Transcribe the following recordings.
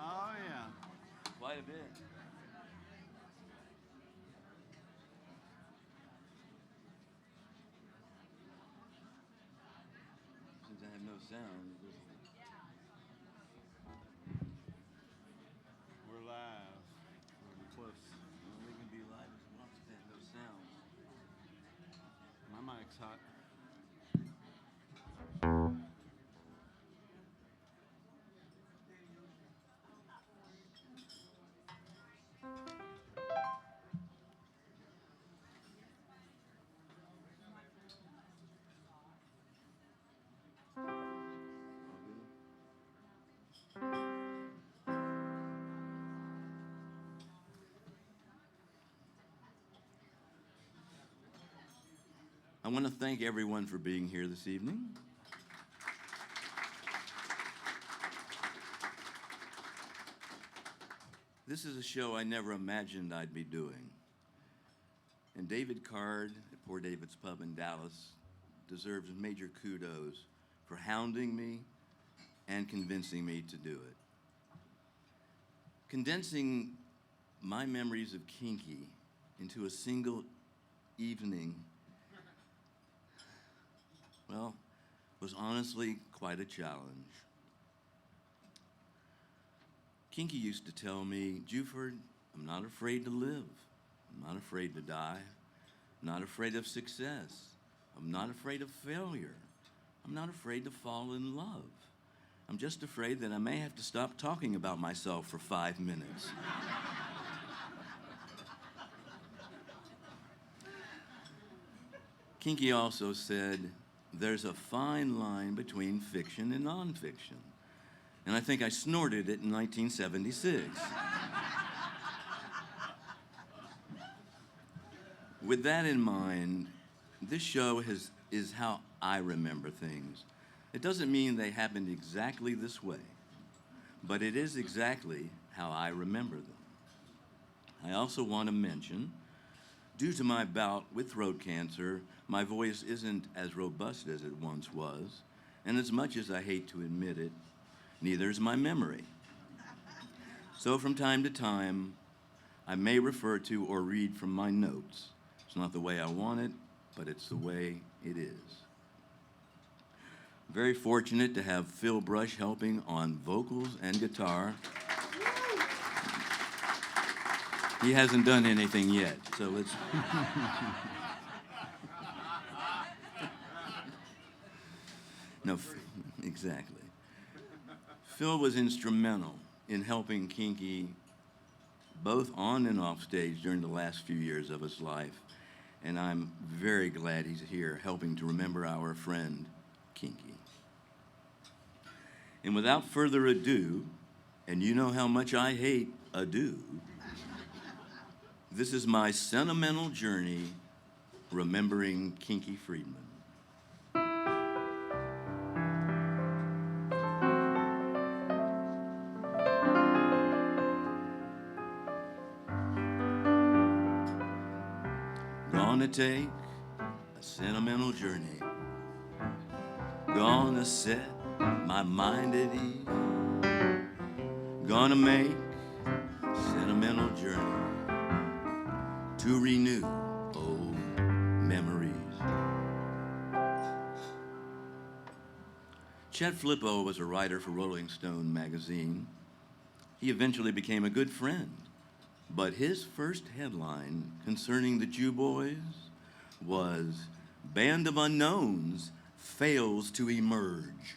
Oh, yeah. Quite a bit. Since I have no sound, We're live. We're close. we can be live as long as I have no sound. My mic's hot. I want to thank everyone for being here this evening. This is a show I never imagined I'd be doing. And David Card at Poor David's Pub in Dallas deserves major kudos for hounding me and convincing me to do it. Condensing my memories of Kinky into a single evening, well, was honestly quite a challenge. Kinky used to tell me, Jewford, I'm not afraid to live. I'm not afraid to die. I'm not afraid of success. I'm not afraid of failure. I'm not afraid to fall in love. I'm just afraid that I may have to stop talking about myself for 5 minutes. Kinky also said, there's a fine line between fiction and nonfiction. And I think I snorted it in 1976. With that in mind, this show is how I remember things. It doesn't mean they happened exactly this way, but it is exactly how I remember them. I also want to mention, due to my bout with throat cancer, my voice isn't as robust as it once was, and as much as I hate to admit it, neither is my memory. So from time to time, I may refer to or read from my notes. It's not the way I want it, but it's the way it is. Very fortunate to have Phil Brush helping on vocals and guitar. He hasn't done anything yet, so let's... No, exactly. Phil was instrumental in helping Kinky both on and off stage during the last few years of his life, and I'm very glad he's here helping to remember our friend, Kinky. And without further ado, and you know how much I hate ado, this is my sentimental journey remembering Kinky Friedman. Gonna take a sentimental journey. Gonna set my mind at ease. Gonna make a sentimental journey to renew old memories. Chet Flippo was a writer for Rolling Stone magazine. He eventually became a good friend. But his first headline concerning the Jew Boys was, Band of Unknowns fails to emerge.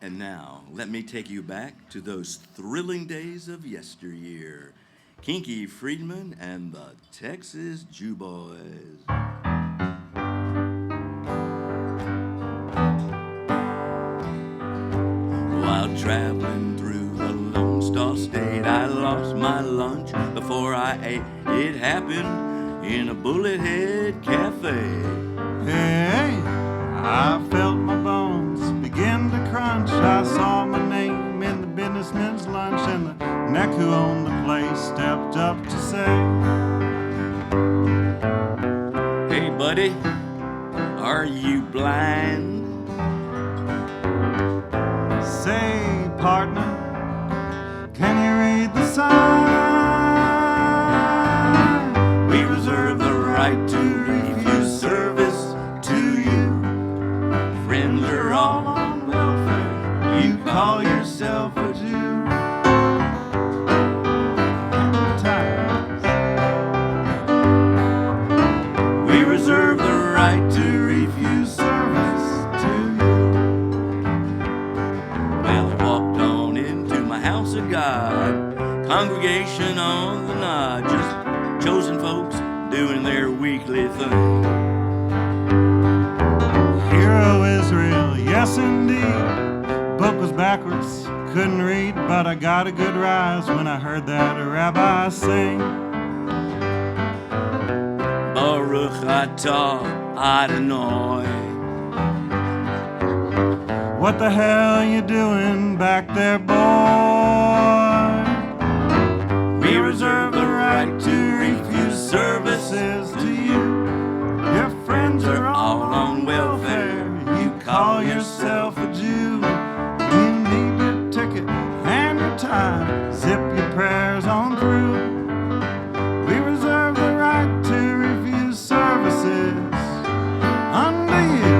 And now, let me take you back to those thrilling days of yesteryear. Kinky Friedman and the Texas Jew Boys. While traveling through the Lone Star State, I lost my lunch before I ate. It happened in a Bullet Head Cafe. Hey, I felt my bones begin to crunch. I saw my name in the businessman's lunch, and the neck who owned the place stepped up to say, "Hey, buddy, are you blind?" "Say, partner, can you read the sign? We reserve the right to refuse service to you. Friends are all on welfare. You call yourself a Jew." We reserve the right to refuse service to you. Well, I walked on into my house of God, congregation on the nod, just chosen folks doing their weekly thing. Hero Israel, yes indeed. Book was backwards, couldn't read, but I got a good rise when I heard that rabbi sing. Baruch atah Adonai. What the hell you doing back there, boy? We reserve the right to refuse services to you. Your friends are all on welfare. You call yourself a Jew. You need your ticket and your time. Zip your prayers on through. We reserve the right to refuse services unto you.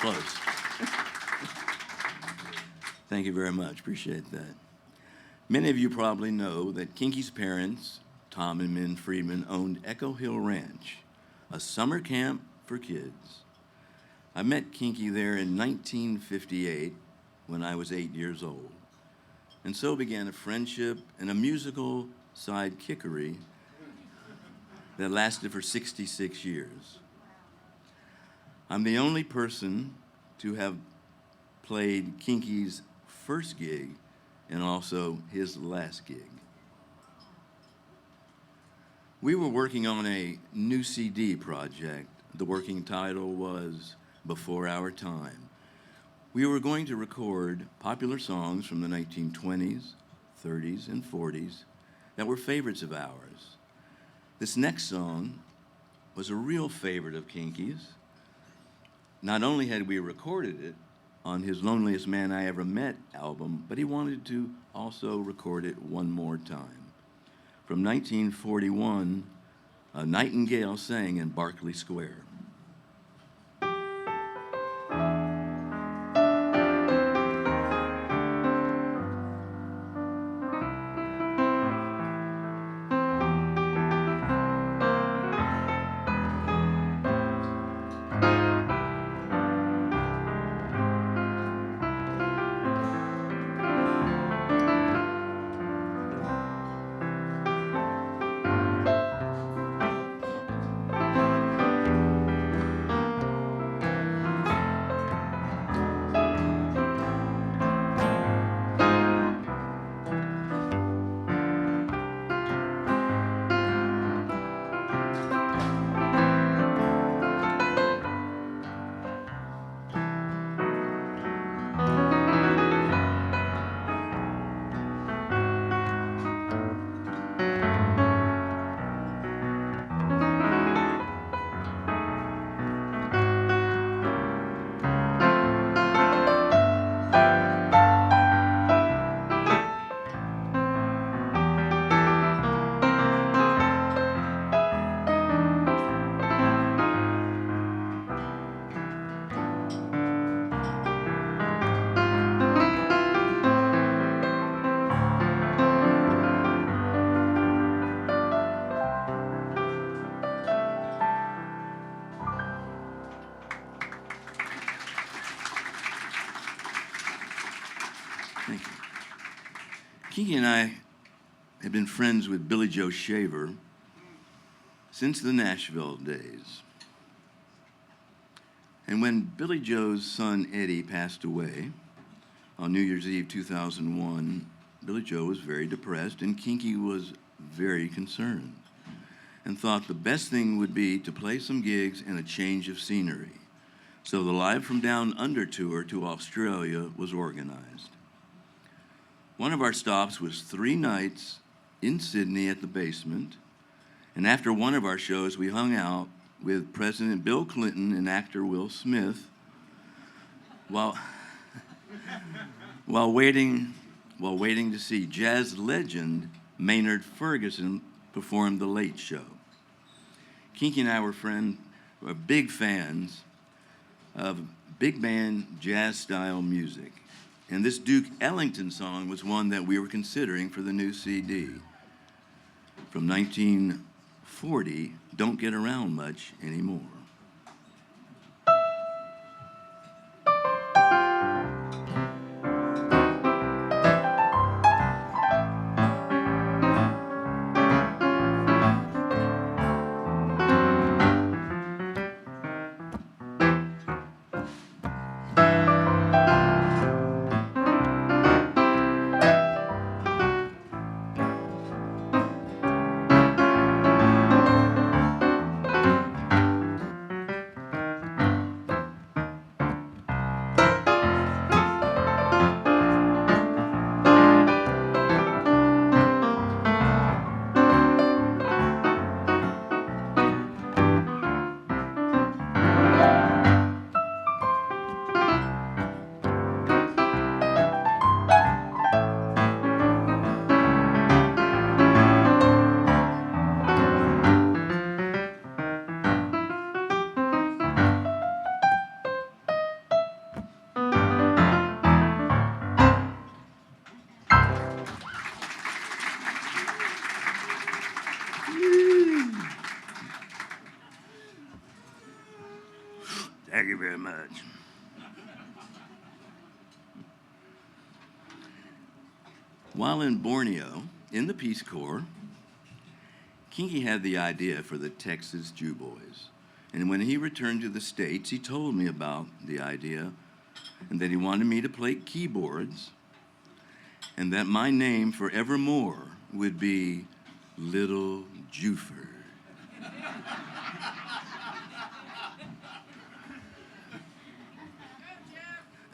Close. Thank you very much. Appreciate that. Many of you probably know that Kinky's parents, Tom and Min Friedman, owned Echo Hill Ranch, a summer camp for kids. I met Kinky there in 1958 when I was 8 years old. And so began a friendship and a musical sidekickery that lasted for 66 years. I'm the only person to have played Kinky's first gig and also his last gig. We were working on a new CD project. The working title was Before Our Time. We were going to record popular songs from the 1920s, 30s, and 40s that were favorites of ours. This next song was a real favorite of Kinky's. Not only had we recorded it on his Loneliest Man I Ever Met album, but he wanted to also record it one more time. From 1941, A Nightingale Sang in Berkeley Square. Thank you. Kinky and I have been friends with Billy Joe Shaver since the Nashville days. And when Billy Joe's son Eddie passed away on New Year's Eve 2001, Billy Joe was very depressed and Kinky was very concerned and thought the best thing would be to play some gigs and a change of scenery. So the Live from Down Under tour to Australia was organized. One of our stops was 3 nights in Sydney at the Basement, and after one of our shows, we hung out with President Bill Clinton and actor Will Smith while waiting to see jazz legend Maynard Ferguson perform The Late Show. Kinky and I were big fans of big band jazz-style music. And this Duke Ellington song was one that we were considering for the new CD. From 1940, Don't Get Around Much Anymore. Thank you very much. While in Borneo, in the Peace Corps, Kinky had the idea for the Texas Jew Boys. And when he returned to the States, he told me about the idea and that he wanted me to play keyboards and that my name forevermore would be Little Jewford.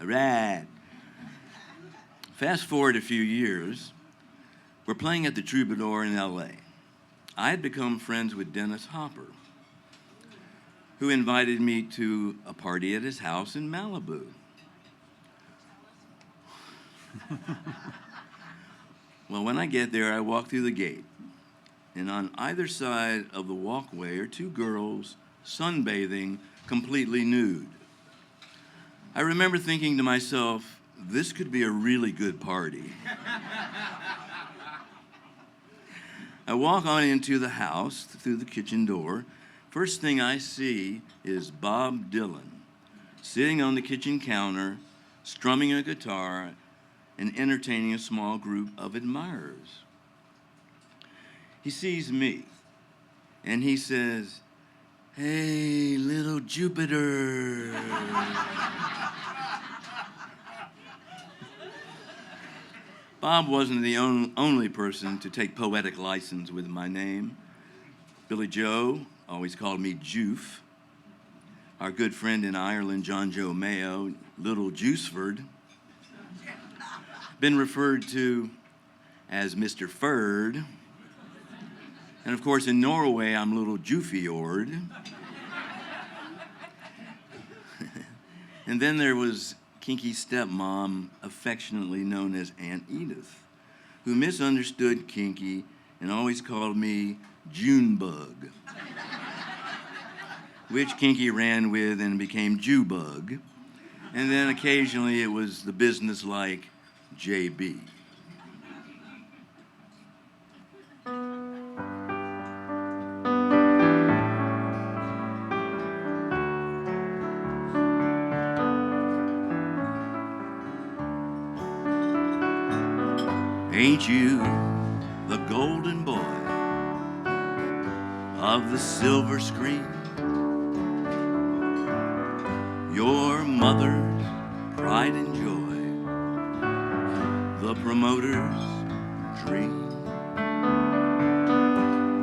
All right. Fast forward a few years, we're playing at the Troubadour in LA. I had become friends with Dennis Hopper, who invited me to a party at his house in Malibu. Well, when I get there, I walk through the gate, and on either side of the walkway are 2 girls sunbathing, completely nude. I remember thinking to myself, this could be a really good party. I walk on into the house through the kitchen door. First thing I see is Bob Dylan sitting on the kitchen counter, strumming a guitar and entertaining a small group of admirers. He sees me and he says, "Hey, little Jupiter." Bob wasn't the only person to take poetic license with my name. Billy Joe always called me Jewf. Our good friend in Ireland, John Joe Mayo, Little Jewford, been referred to as Mr. Ferd. And of course, in Norway, I'm Little Jewfjord. And then there was Kinky's stepmom, affectionately known as Aunt Edith, who misunderstood Kinky and always called me Junebug, which Kinky ran with and became Jewbug. And then occasionally it was the business-like JB. Ain't you the golden boy of the silver screen? Your mother's pride and joy, the promoter's dream.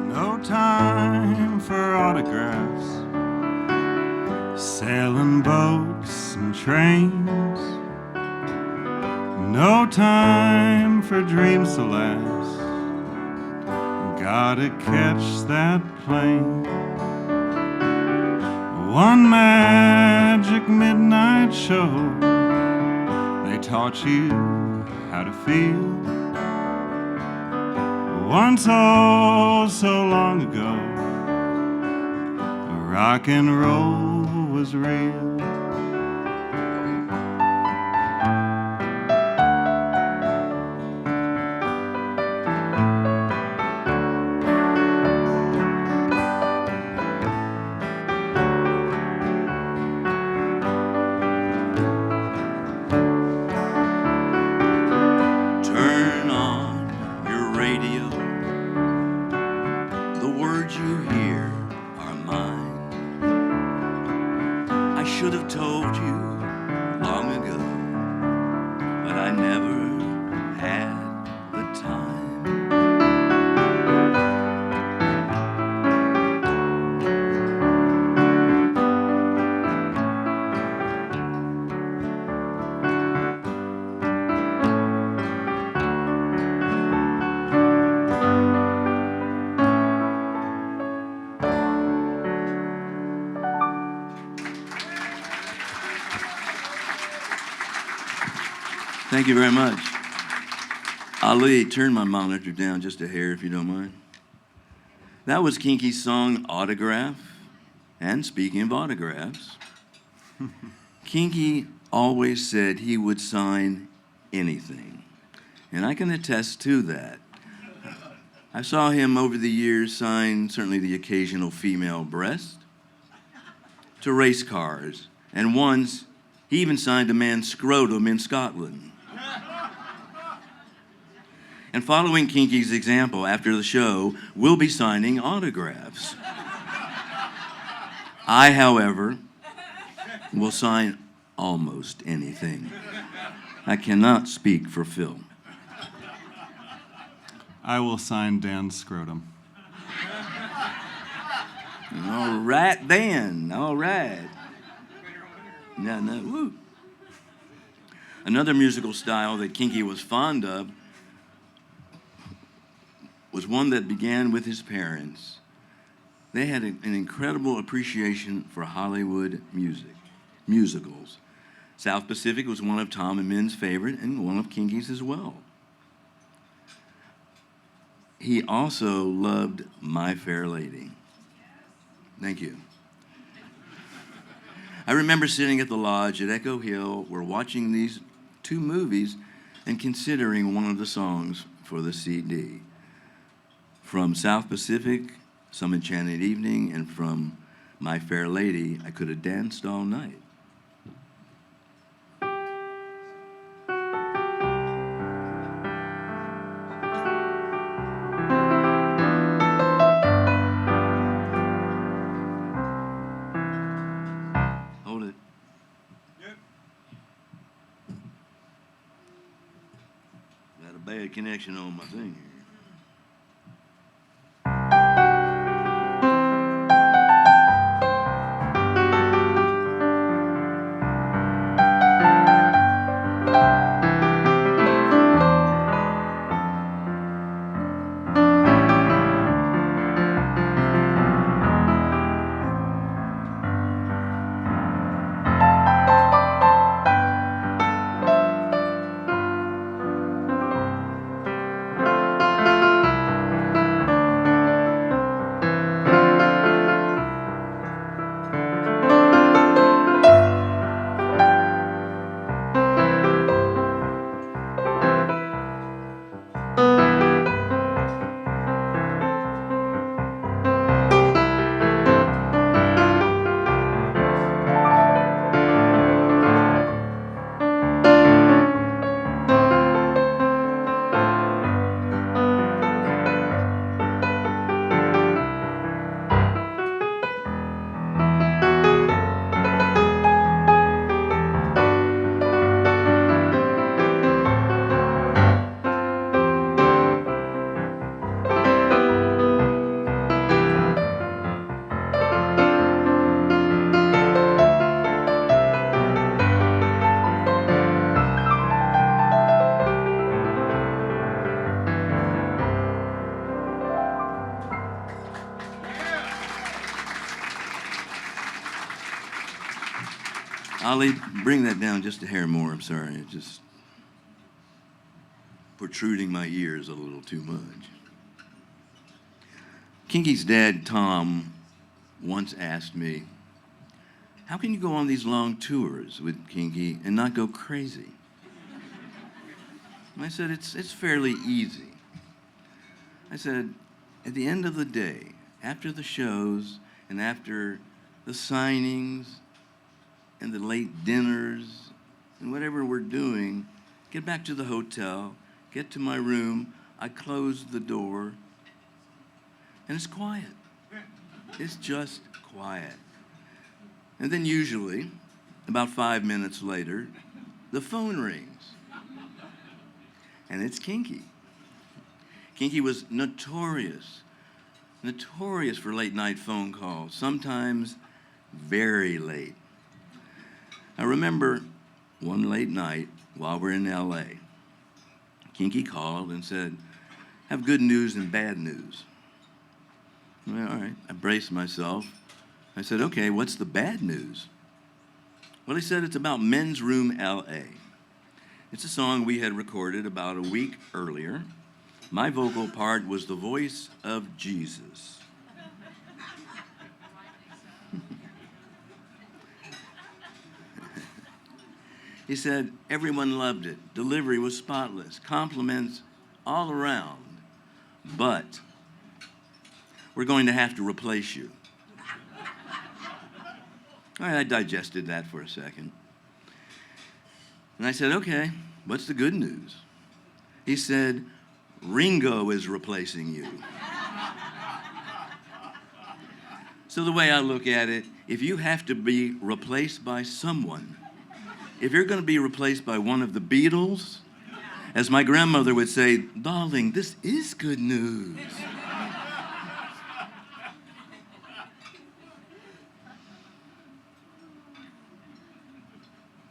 No time for autographs, sailing boats and trains. No time for dreams to last, gotta catch that plane. One magic midnight show, they taught you how to feel. Once, oh, so long ago, rock and roll was real. Thank you very much. Ali, turn my monitor down just a hair if you don't mind. That was Kinky's song, Autograph. And speaking of autographs, Kinky always said he would sign anything. And I can attest to that. I saw him over the years sign certainly the occasional female breast to race cars. And once, he even signed a man's scrotum in Scotland. And following Kinky's example, after the show, we'll be signing autographs. I, however, will sign almost anything. I cannot speak for Phil. I will sign Dan's scrotum. All right, Dan. All right. No, woo. Another musical style that Kinky was fond of was one that began with his parents. They had an incredible appreciation for Hollywood musicals. South Pacific was one of Tom and Min's favorite and one of Kinky's as well. He also loved My Fair Lady. Thank you. I remember sitting at the lodge at Echo Hill, we're watching these two movies and considering one of the songs for the CD. From South Pacific, Some Enchanted Evening, and from My Fair Lady, I Could Have Danced All Night. Hold it. Yep. Got a bad connection on my thing here. Ollie, bring that down just a hair more. I'm sorry. It's just protruding my ears a little too much. Kinky's dad, Tom, once asked me, how can you go on these long tours with Kinky and not go crazy? And I said, it's fairly easy. I said, at the end of the day, after the shows and after the signings and the late dinners and whatever we're doing, get back to the hotel, get to my room, I close the door, and it's quiet. It's just quiet. And then usually, about 5 minutes later, the phone rings. And it's Kinky. Kinky was notorious for late night phone calls, sometimes very late. I remember one late night while we're in LA, Kinky called and said, have good news and bad news. Well, all right, I braced myself. I said, okay, what's the bad news? Well, he said it's about Men's Room LA. It's a song we had recorded about a week earlier. My vocal part was the voice of Jesus. He said, everyone loved it. Delivery was spotless. Compliments all around. But we're going to have to replace you. All right, I digested that for a second. And I said, okay, what's the good news? He said, Ringo is replacing you. So the way I look at it, if you have to be replaced by someone, if you're going to be replaced by one of the Beatles, as my grandmother would say, darling, this is good news.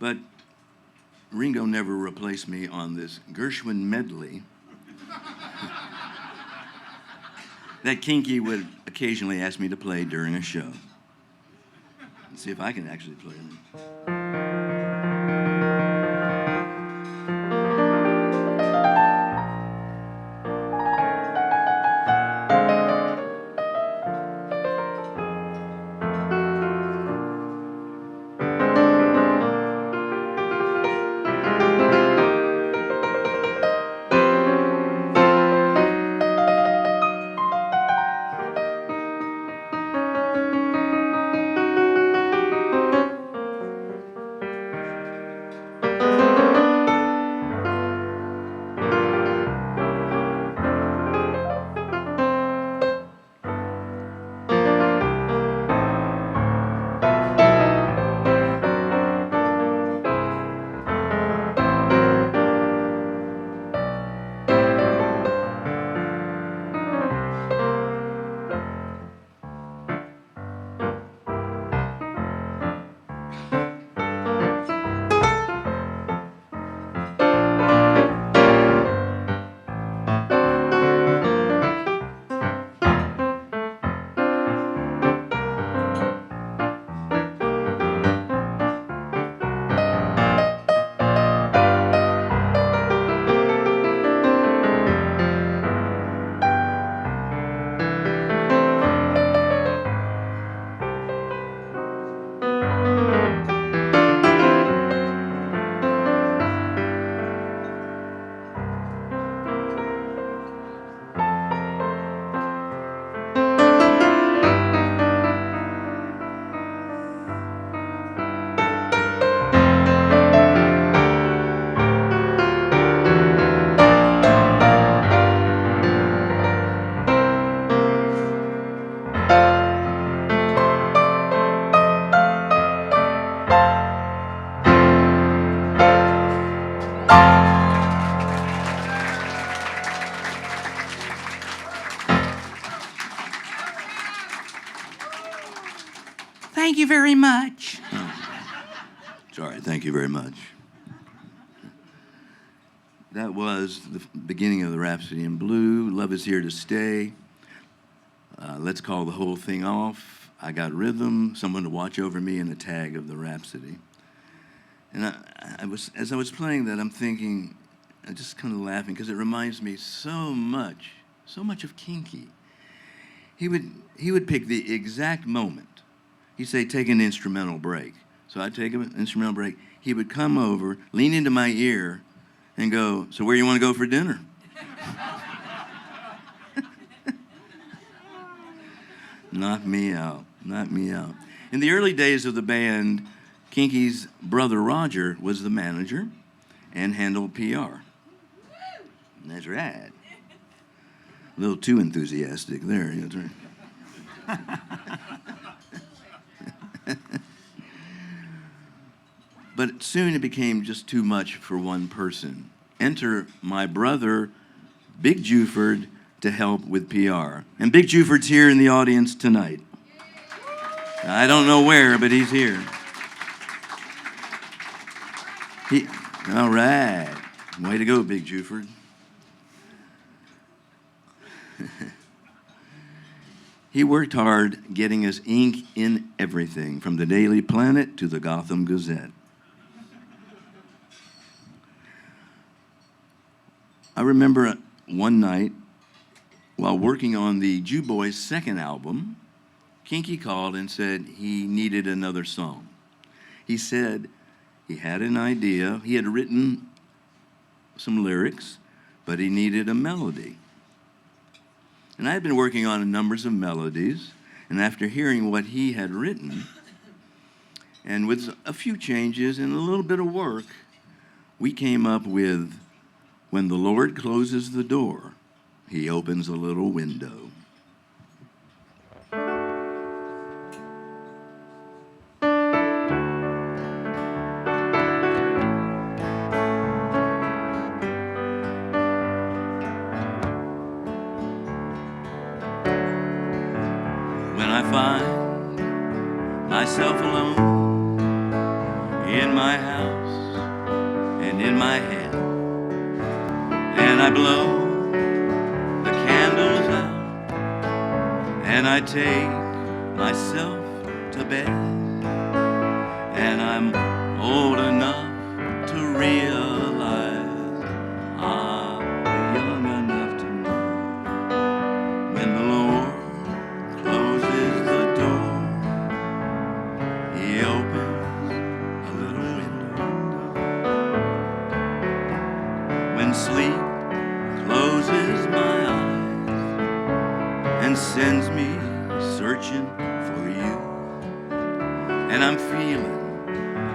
But Ringo never replaced me on this Gershwin medley that Kinky would occasionally ask me to play during a show. Let's see if I can actually play it. Thank you very much. Sorry, thank you very much. That was the beginning of the Rhapsody in Blue. Love is Here to Stay. Let's Call the Whole Thing Off. I Got Rhythm, Someone to Watch Over Me, and the tag of the Rhapsody. And as I was playing that, I'm thinking, I'm just kind of laughing because it reminds me so much of Kinky. He would pick the exact moment. He'd say, take an instrumental break. So I'd take an instrumental break. He would come over, lean into my ear, and go, so where you want to go for dinner? Knock me out. In the early days of the band, Kinky's brother Roger was the manager and handled PR. That's right. A little too enthusiastic there. That's right. But soon it became just too much for one person. Enter my brother, Big Jewford, to help with PR. And Big Jewford's here in the audience tonight. I don't know where, but he's here. All right. Way to go, Big Jewford. He worked hard getting us ink in everything, from the Daily Planet to the Gotham Gazette. I remember one night, while working on the Jew Boys' second album, Kinky called and said he needed another song. He said he had an idea. He had written some lyrics, but he needed a melody. And I had been working on numbers of melodies, and after hearing what he had written, and with a few changes and a little bit of work, we came up with, when the Lord closes the door, he opens a little window. When I find myself alone in my house and in my head, and I blow the candles out, and I take myself to bed, and I'm old enough to realize I'm young enough to know when the Lord closes the door, he opens a little window. When sleep closes my eyes and sends me searching for you, and I'm feeling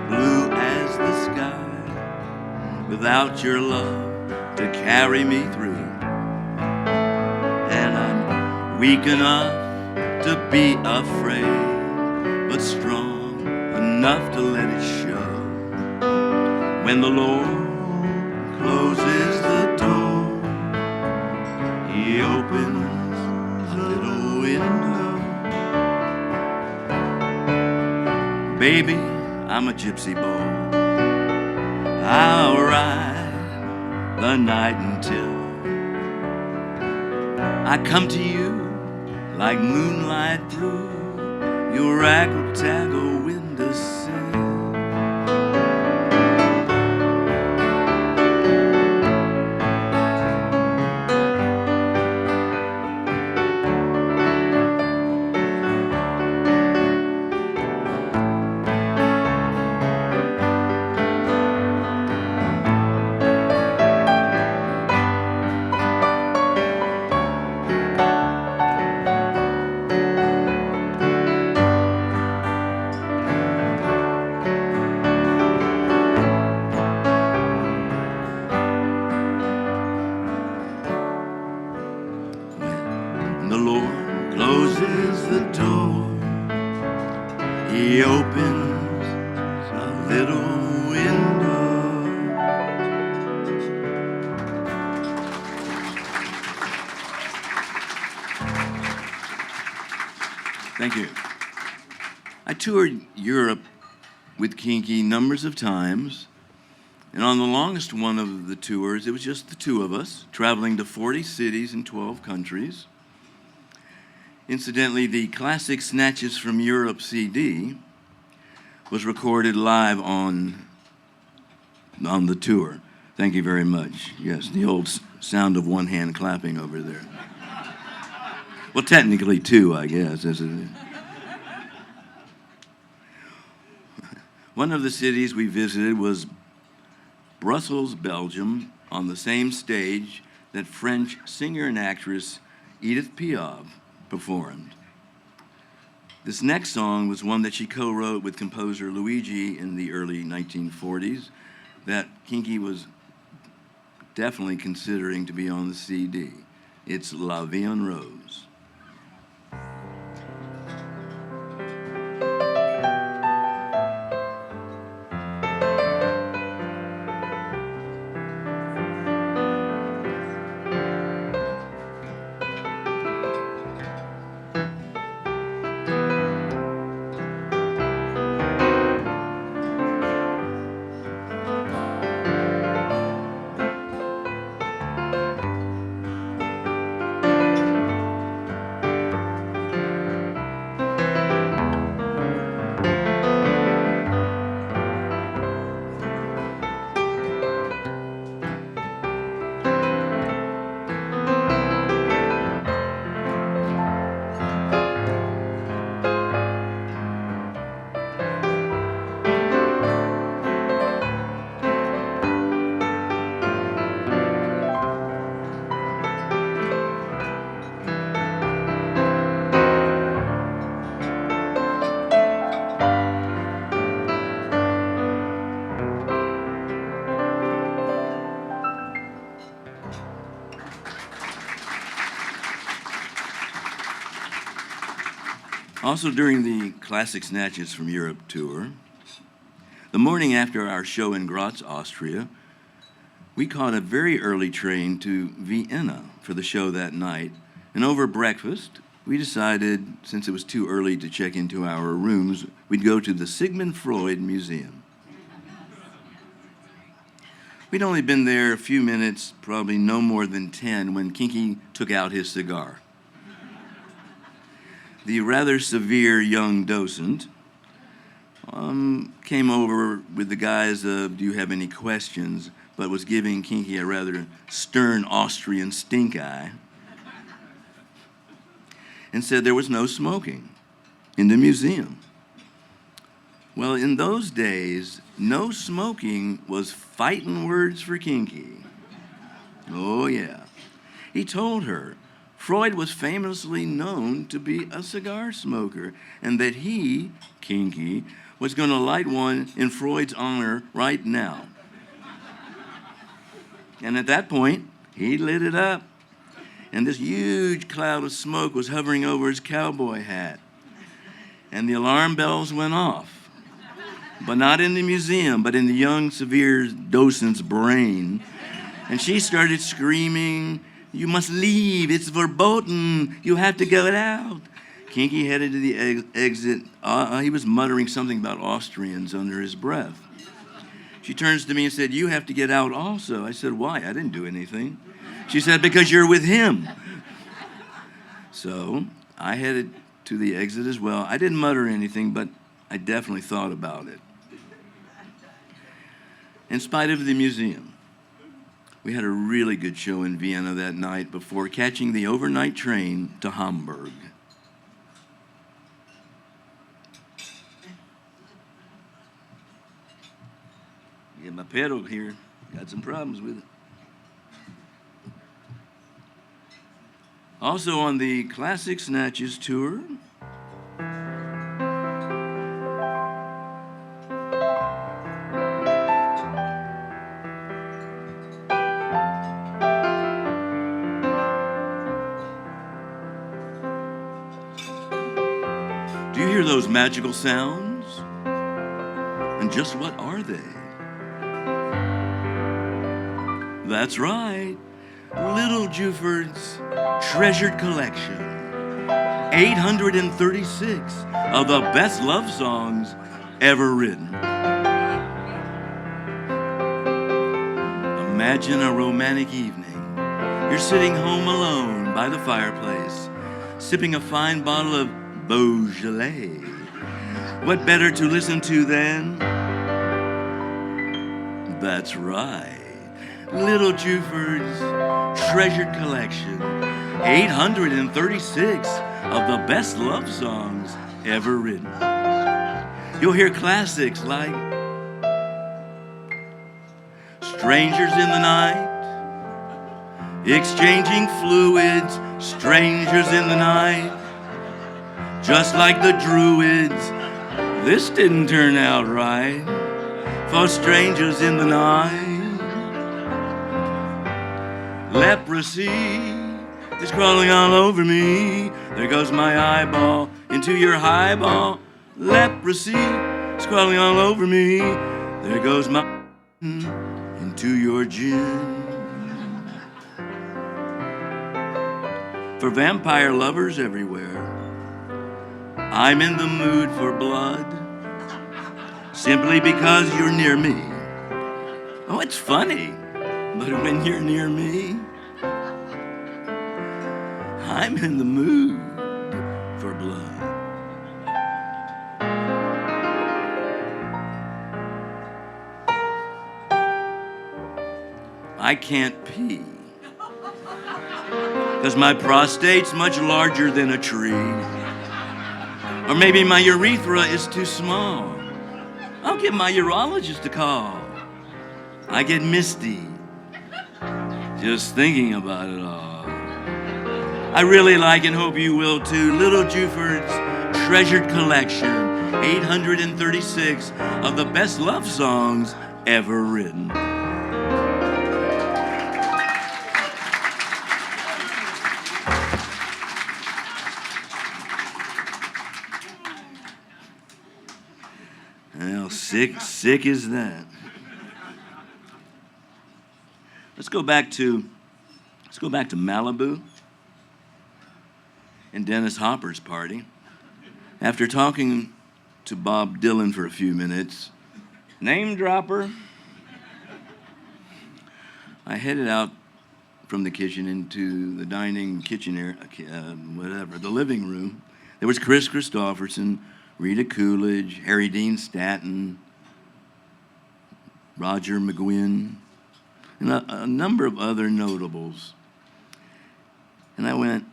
blue as the sky without your love to carry me through, and I'm weak enough to be afraid, but strong enough to let it show. When the Lord closes the door, he opens a little window. Baby, I'm a gypsy boy. I'll ride the night until I come to you like moonlight through your raggle-taggle windowsill. When the Lord closes the door, he opens a little window. Thank you. I toured Europe with Kinky numbers of times, and on the longest one of the tours, it was just the two of us, traveling to 40 cities and 12 countries. Incidentally, the classic Snatches from Europe CD was recorded live on on the tour. Thank you very much. Yes, the old sound of one hand clapping over there. Well, technically two, I guess, isn't it? One of the cities we visited was Brussels, Belgium, on the same stage that French singer and actress Edith Piaf performed. This next song was one that she co-wrote with composer Luigi in the early 1940s that Kinky was definitely considering to be on the CD. It's La Vie en Rose. Also during the Classic Snatches from Europe tour, the morning after our show in Graz, Austria, we caught a very early train to Vienna for the show that night, and over breakfast, we decided, since it was too early to check into our rooms, we'd go to the Sigmund Freud Museum. We'd only been there a few minutes, probably no more than 10, when Kinky took out his cigar. The rather severe young docent came over with the guise of, "Do you have any questions?" but was giving Kinky a rather stern Austrian stink eye and said there was no smoking in the museum. Well, in those days, no smoking was fighting words for Kinky. Oh, yeah. He told her Freud was famously known to be a cigar smoker and that he, Kinky, was going to light one in Freud's honor right now. And at that point, he lit it up, and this huge cloud of smoke was hovering over his cowboy hat. And the alarm bells went off, but not in the museum, but in the young, severe docent's brain. And she started screaming, "You must leave, it's verboten, you have to go out." Kinky headed to the exit. He was muttering something about Austrians under his breath. She turns to me and said, "You have to get out also." I said, "Why? I didn't do anything." She said, "Because you're with him." So I headed to the exit as well. I didn't mutter anything, but I definitely thought about it. In spite of the museum, we had a really good show in Vienna that night before catching the overnight train to Hamburg. Get my pedal here. Got some problems with it. Also on the Classic Snatches tour, do you hear those magical sounds? And just what are they? That's right, Little Jewford's treasured collection, 836 of the best love songs ever written. Imagine a romantic evening. You're sitting home alone by the fireplace, sipping a fine bottle of Beaujolais. What better to listen to than That's right. Little Jewford's treasured collection, 836 of the best love songs ever written. You'll hear classics like Strangers in the Night, Exchanging Fluids, Strangers in the Night, Just Like the Druids, This Didn't Turn Out Right, For Strangers in the Night. Leprosy is crawling all over me. There goes my eyeball into your highball. Leprosy is crawling all over me. There goes my into your gin. For vampire lovers everywhere, I'm in the mood for blood, simply because you're near me. Oh, it's funny, but when you're near me, I'm in the mood for blood. I can't pee, because my prostate's much larger than a tree. Or maybe my urethra is too small. I'll give my urologist a call. I get misty just thinking about it all. I really like and hope you will too. Little Jewford's treasured collection, 836 of the best love songs ever written. Well, sick is that. Let's go back to Malibu and Dennis Hopper's party. After talking to Bob Dylan for a few minutes, name dropper, I headed out from the kitchen into the dining kitchen area, the living room. There was Chris Christopherson, Rita Coolidge, Harry Dean Stanton, Roger McGuinn, and a number of other notables. And I went,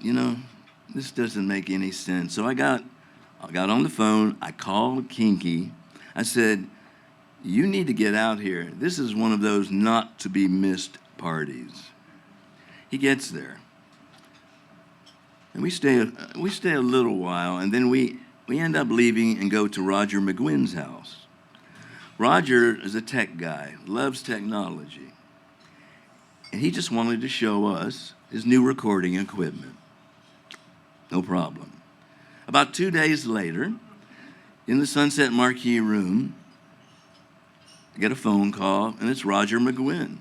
this doesn't make any sense. So I got on the phone, I called Kinky. I said, you need to get out here. This is one of those not to be missed parties. He gets there. And we stay a little while, and then we end up leaving and go to Roger McGuinn's house. Roger is a tech guy, loves technology. And he just wanted to show us his new recording equipment. No problem. About 2 days later, in the Sunset Marquee room, I get a phone call, and it's Roger McGuinn.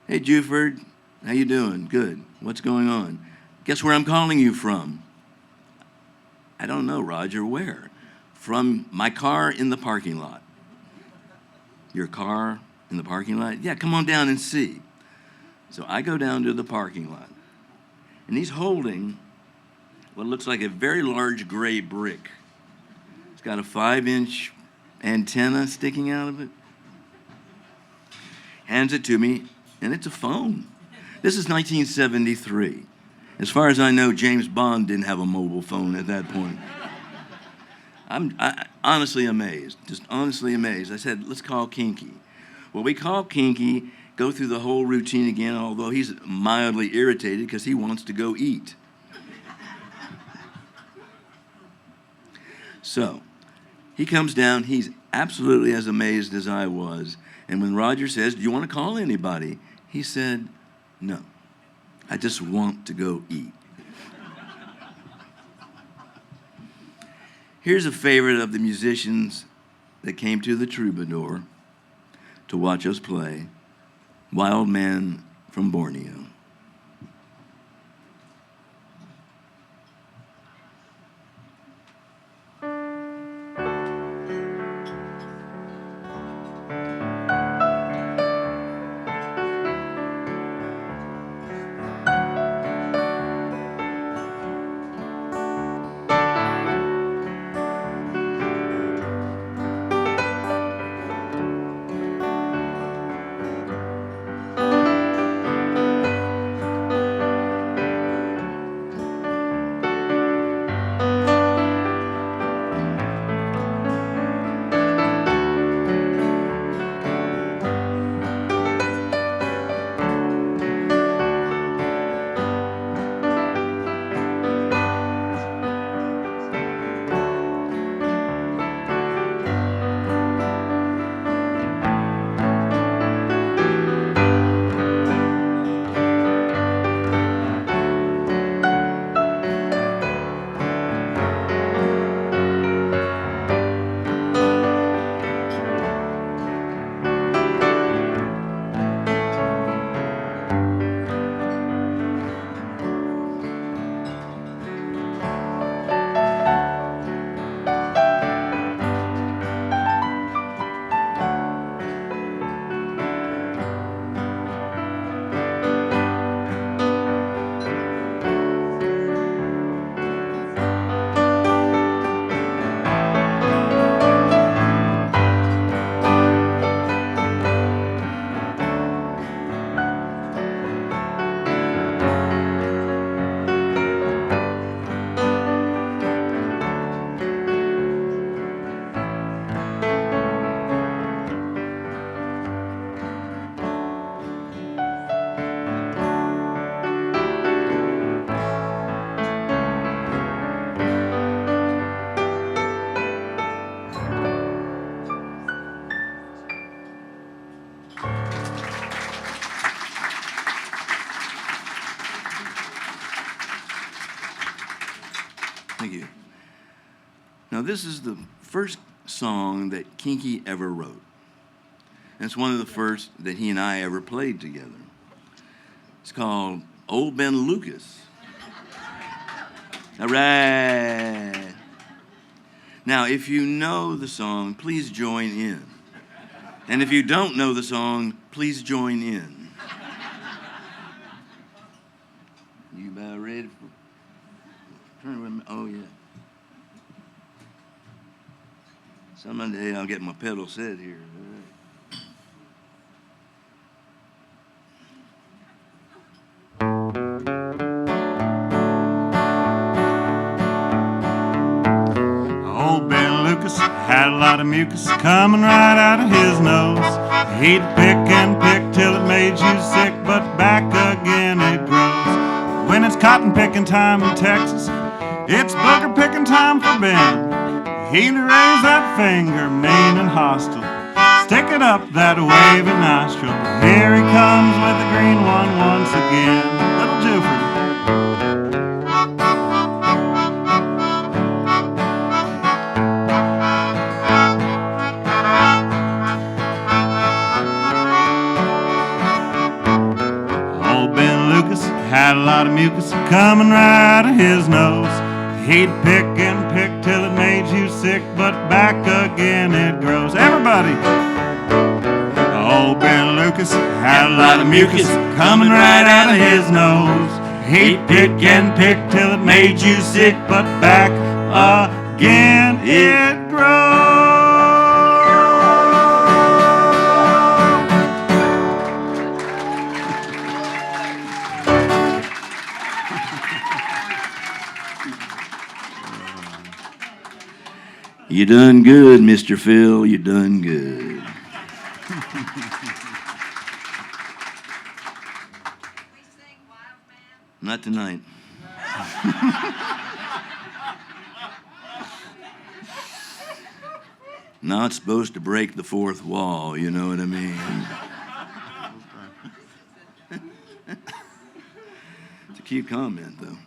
Hey, Jewford, how you doing? Good. What's going on? Guess where I'm calling you from? I don't know, Roger, where? From my car in the parking lot. Your car in the parking lot? Yeah, come on down and see. So I go down to the parking lot, and he's holding what looks like a very large gray brick. It's got a 5-inch antenna sticking out of it. Hands it to me, and it's a phone. This is 1973. As far as I know, James Bond didn't have a mobile phone at that point. I'm honestly amazed, just honestly amazed. I said, let's call Kinky. Well, we call Kinky, go through the whole routine again, although he's mildly irritated because he wants to go eat. So he comes down, he's absolutely as amazed as I was. And when Roger says, do you want to call anybody? He said, no, I just want to go eat. Here's a favorite of the musicians that came to the Troubadour to watch us play, Wild Man from Borneo. Thank you. Now, this is the first song that Kinky ever wrote. And it's one of the first that he and I ever played together. It's called Old Ben Lucas. All right. Now, if you know the song, please join in. And if you don't know the song, please join in. You about ready for... Oh, yeah. Someday I'll get my pedal set here. Old Ben Lucas had a lot of mucus coming right out of his nose. He'd pick and pick till it made you sick, but back again it grows. When it's cotton picking time in Texas, it's booger picking time for Ben. He'd raise that finger, mean and hostile, stick it up that wavy nostril. Here he comes with the green one once again, little Jewford. Old Ben Lucas had a lot of mucus coming right out of his nose. He'd pick and pick till it made you sick, but back again it grows. Everybody! Old Ben Lucas had a lot of mucus coming right out of his nose. He'd pick and pick till it made you sick, but back again it grows. You done good, Mr. Phil. You done good. Not tonight. Not supposed to break the fourth wall, you know what I mean? It's a cute comment, though.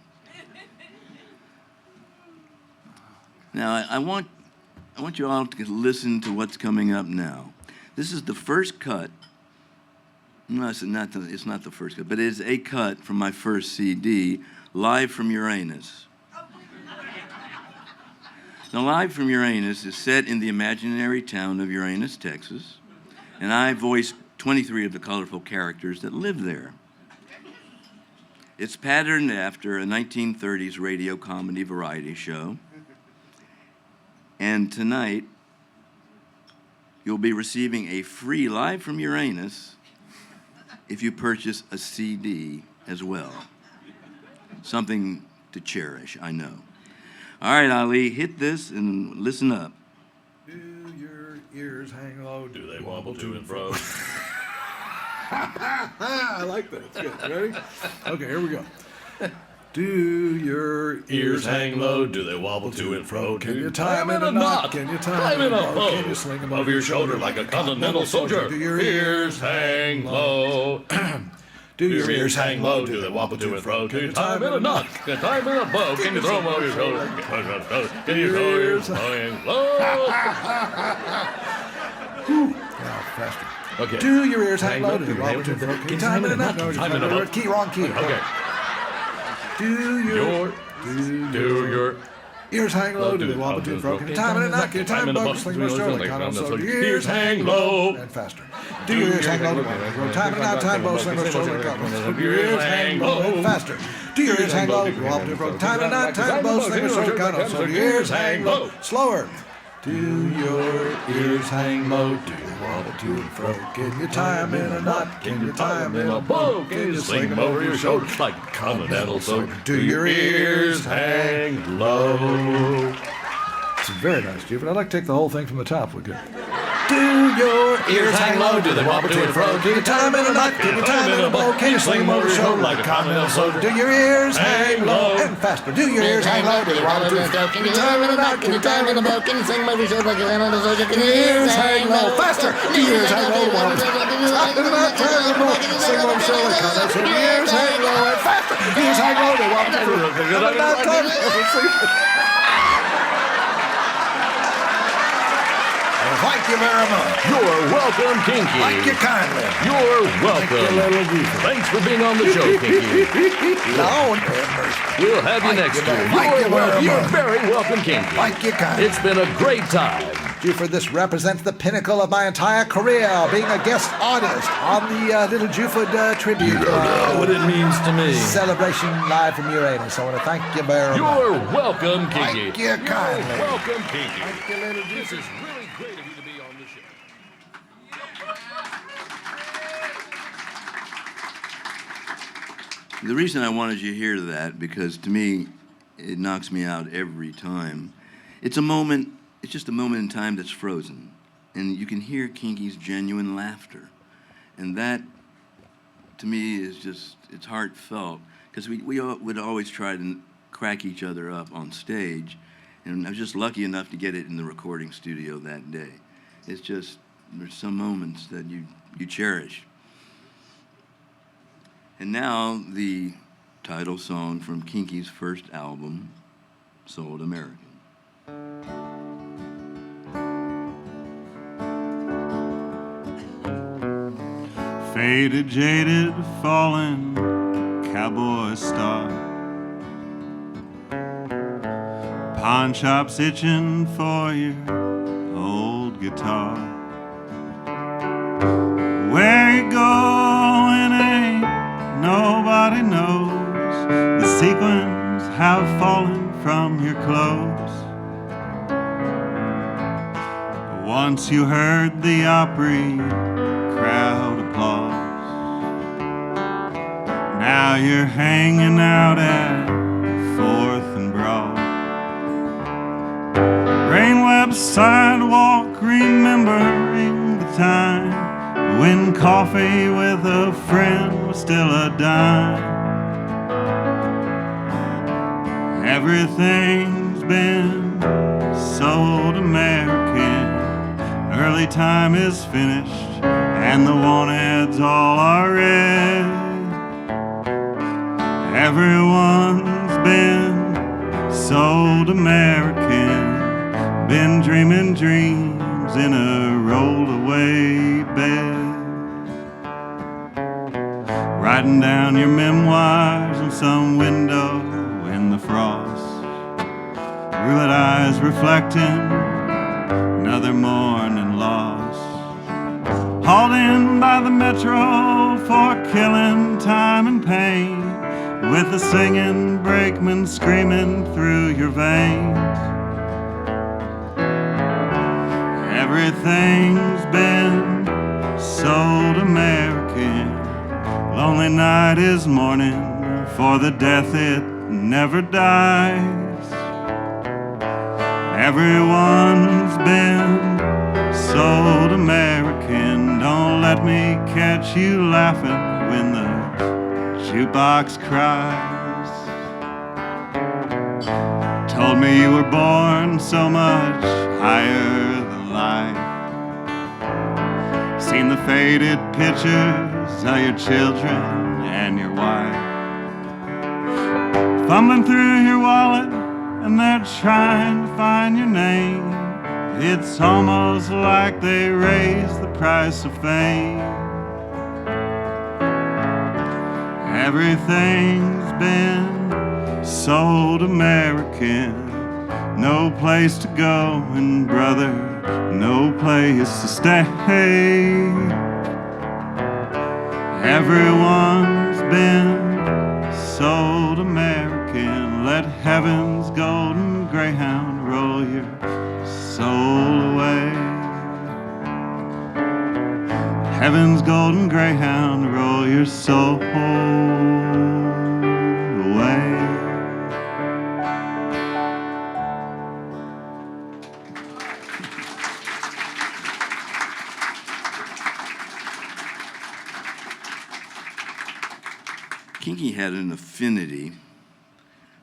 Now, I want you all to listen to what's coming up now. This is the first cut. No, it's not the first cut, but it is a cut from my first CD, Live from Uranus. Now, Live from Uranus is set in the imaginary town of Uranus, Texas, and I voiced 23 of the colorful characters that live there. It's patterned after a 1930s radio comedy variety show. And tonight, you'll be receiving a free Live from Uranus if you purchase a CD as well. Something to cherish, I know. All right, Ali, hit this and listen up. Do your ears hang low? Do they wobble to and fro? I like that. It's good. Ready? Okay, here we go. Do your ears hang low? Do they wobble to and fro? Can you tie them in a knot? Can you tie them in a bow? Can you sling them over your shoulder like a continental soldier? Do your ears hang low? Do your ears hang low? Do they wobble to and fro? Can you tie them in a knot? Can you tie them in a bow? Can you throw them over your shoulder? Can your ears hang low? Now, faster. Okay. Do your ears hang low? Do they wobble to and fro? Can you tie them in a knot? Key, wrong key. Okay. Do your ears hang low? Do they wobble to and fro? Can you tie them in a knot? Can you tie them in a bow? Sling them over your shoulder like a so your ears hang low. And faster. Do your ears hang low? Do they tie them in a knot? Tie them bow, sling them over your shoulder like a so your ears hang low. And faster. Do your ears hang low? Do they wobble to and fro? Tie them in a knot? Tie them bow, sling them over your shoulder like a so your ears hang low. Slower. Do your ears hang low? Do they wobble to and fro? Can you tie them in a knot? Can you tie them in a bow? Can you sling them over your shoulder like a continental soldier? Do your ears hang low? It's very nice, Jewford. I'd like to take the whole thing from the top. We could. Do your ears hang low? Do they wobble to and fro? Can you tie them in a knot? Can you tie them in a bow? Can you sling them over your shoulder like a continental soldier? Do your ears hang low? And faster. Do your ears hang low? Do they wobble to and fro? Can you tie them in a knot? Can you tie them in a bow? Can you sling them over your shoulder like a continental soldier? Can your ears hang low? Faster. Do your ears hang low? Tie them in a knot? Tie them in a bow? Sling them over your shoulder like a continental soldier. Do your ears hang low? And faster. Do your Here's hang low. Thank you very much. You're welcome, Kinky. Thank you kindly. You're welcome. Thank you, little Jewford. Thanks for being on the show, Kinky. Lord, We'll have you next year. You're very welcome, Kinky. Thank you kindly. It's been a great time. Jewford, this represents the pinnacle of my entire career, being a guest artist on the Little Jewford tribute. You don't know what it means to me. Celebration live from Uranus. I want to thank you very much. You're welcome, Kinky. Thank you kindly. You're welcome, Kinky. Thank you, Little This Jewford. is really great of you to be on the show. The reason I wanted you to hear that, because to me, it knocks me out every time. It's just a moment in time that's frozen. And you can hear Kinky's genuine laughter. And that, to me, is just, it's heartfelt. Because we would always try to crack each other up on stage. And I was just lucky enough to get it in the recording studio that day. It's just, there's some moments that you cherish. And now, the title song from Kinky's first album, Sold American. Faded, jaded, fallen cowboy star. Pawn shops itching for your old guitar. Where you going ain't nobody knows. The sequins have fallen from your clothes. Once you heard the Opry crowd applause. Now you're hanging out at 4th and Broad. Rain-webbed sidewalk, remembering the time when coffee with a friend was still a dime. Everything's been sold American. Early time is finished and the want-ads all are read. Everyone's been sold American, been dreaming dreams in a rolled-away bed. Writing down your memoirs on some window in the frost. Roulette eyes reflecting another morning lost. Hauled in by the metro for killing time and pain, with the singing brakeman screaming through your veins. Everything's been sold American. Lonely night is mourning for the death it never dies. Everyone's been sold American. Don't let me catch you laughing when the jukebox cries. Told me you were born so much higher than life. Seen the faded pictures of your children and your wife. Fumbling through your wallet and they're trying to find your name. It's almost like they raised the price of fame. Everything's been sold American. No place to go, and brother, no place to stay. Everyone's been sold American. Let heaven's golden greyhound roll your soul away. Heaven's golden greyhound roll your soul away. Kinky had an affinity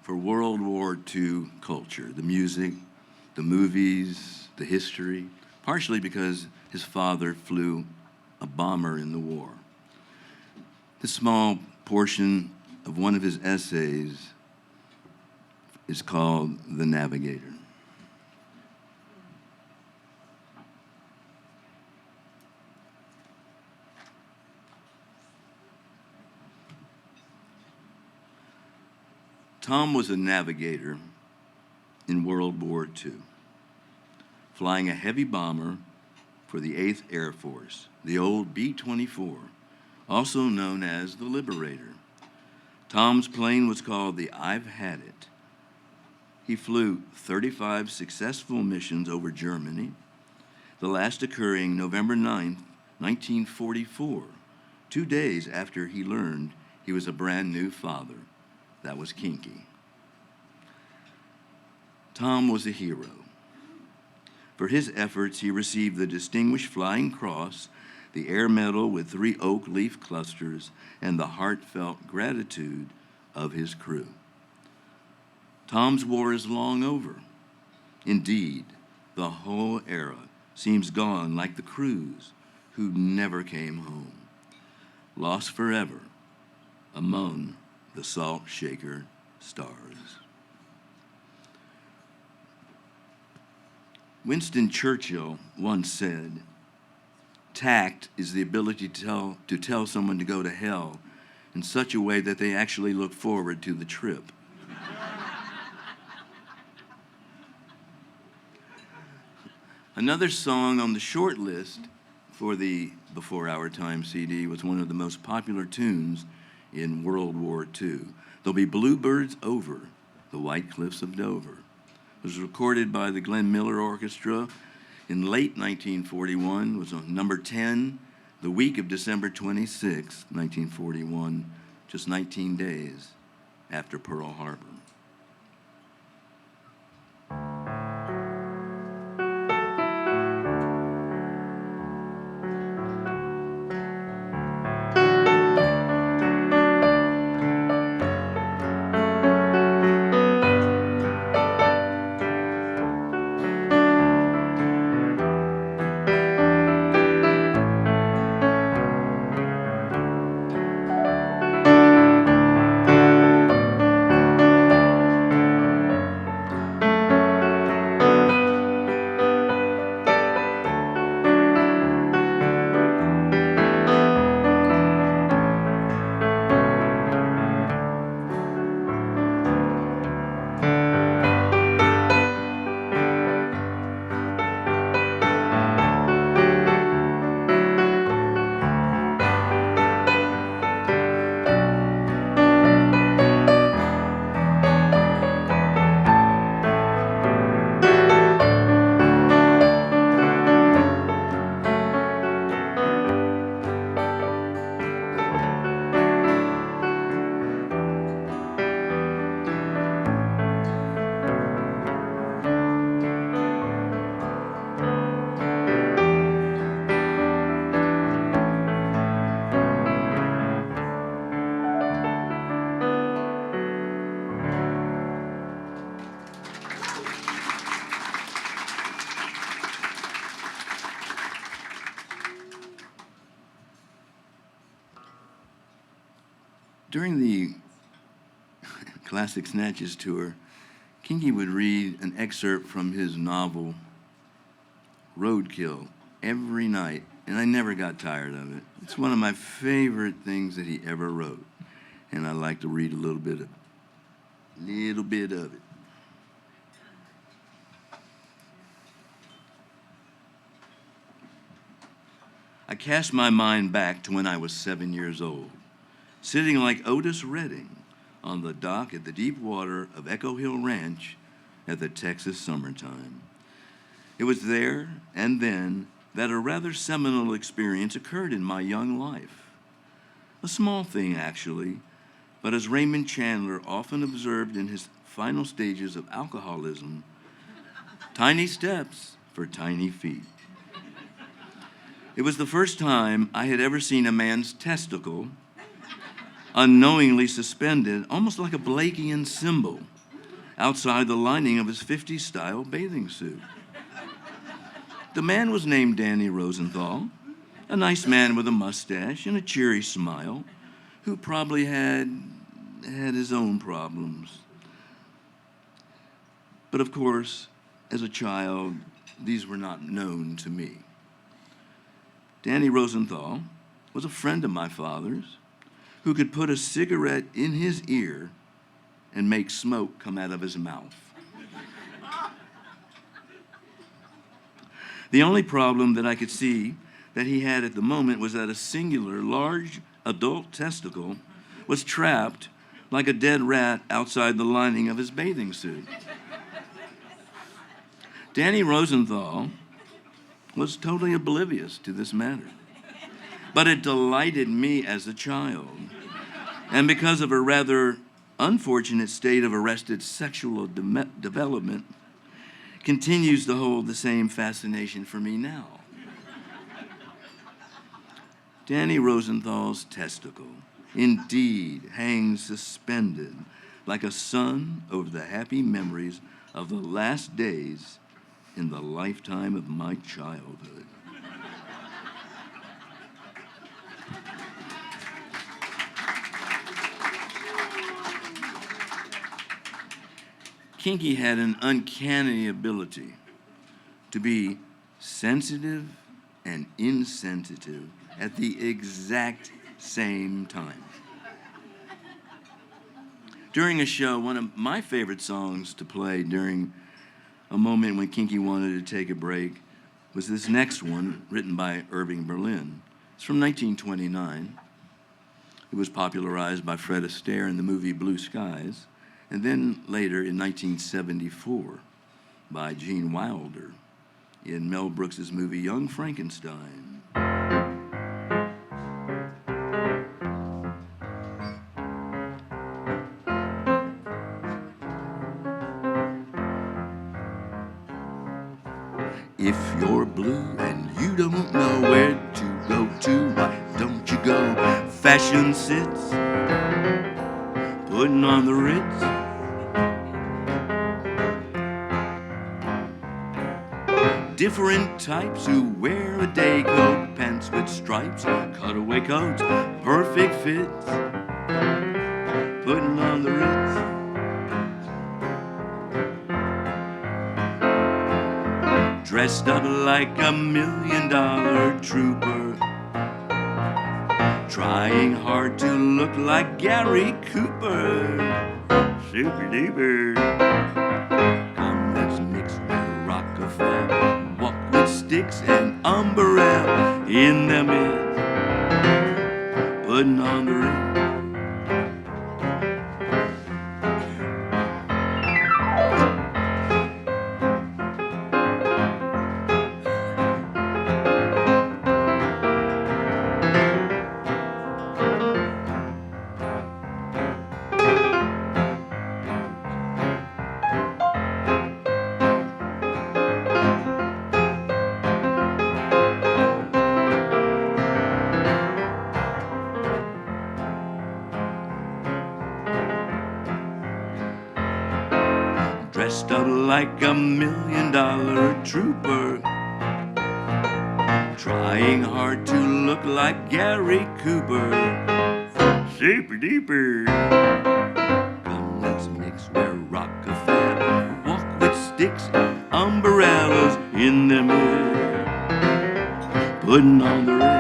for World War II culture, the music, the movies, the history, partially because his father flew a bomber in the war. This small portion of one of his essays is called The Navigator. Tom was a navigator in World War II, flying a heavy bomber for the 8th Air Force, the old B-24, also known as the Liberator. Tom's plane was called the I've Had It. He flew 35 successful missions over Germany, the last occurring November 9th, 1944, 2 days after he learned he was a brand new father. That was kinky. Tom was a hero. For his efforts, he received the Distinguished Flying Cross, the Air Medal with 3 oak leaf clusters, and the heartfelt gratitude of his crew. Tom's war is long over. Indeed, the whole era seems gone like the crews who never came home, lost forever among the salt shaker stars. Winston Churchill once said, "Tact is the ability to tell someone to go to hell in such a way that they actually look forward to the trip." Another song on the short list for the Before Our Time CD was one of the most popular tunes in World War II. There'll be Bluebirds Over the White Cliffs of Dover. It was recorded by the Glenn Miller Orchestra in late 1941, was on number 10 the week of December 26, 1941, just 19 days after Pearl Harbor. During the Classic Snatches tour, Kinky would read an excerpt from his novel, Roadkill, every night, and I never got tired of it. It's one of my favorite things that he ever wrote, and I like to read a little bit of it. I cast my mind back to when I was 7 years old, sitting like Otis Redding on the dock at the deep water of Echo Hill Ranch at the Texas summertime. It was there and then that a rather seminal experience occurred in my young life. A small thing, actually, but as Raymond Chandler often observed in his final stages of alcoholism, tiny steps for tiny feet. It was the first time I had ever seen a man's testicle unknowingly suspended, almost like a Blakean symbol, outside the lining of his 50s style bathing suit. The man was named Danny Rosenthal, a nice man with a mustache and a cheery smile, who probably had had his own problems. But of course, as a child, these were not known to me. Danny Rosenthal was a friend of my father's who could put a cigarette in his ear and make smoke come out of his mouth. The only problem that I could see that he had at the moment was that a singular, large adult testicle was trapped like a dead rat outside the lining of his bathing suit. Danny Rosenthal was totally oblivious to this matter, but it delighted me as a child. And because of a rather unfortunate state of arrested sexual development, continues to hold the same fascination for me now. Danny Rosenthal's testicle indeed hangs suspended like a sun over the happy memories of the last days in the lifetime of my childhood. Kinky had an uncanny ability to be sensitive and insensitive at the exact same time. During a show, one of my favorite songs to play during a moment when Kinky wanted to take a break was this next one, written by Irving Berlin. It's from 1929. It was popularized by Fred Astaire in the movie Blue Skies, and then later in 1974 by Gene Wilder in Mel Brooks's movie Young Frankenstein. If you're blue and you don't know where to go to, why don't you go? Fashion sits, putting on the Ritz. Different types who wear a day coat, pants with stripes, cutaway coats, perfect fits, putting on the Ritz. Dressed up like $1 million trooper, trying hard to look like Gary Cooper. Super duper. Come, let's mix with Rockefeller. Walk with sticks and umbrella in the midst, putting on the ring. Dressed up like $1 million trooper, trying hard to look like Gary Cooper. Super duper. Come, let's mix where Rockefeller. Walk with sticks and umbrellas in the middle, putting on the red.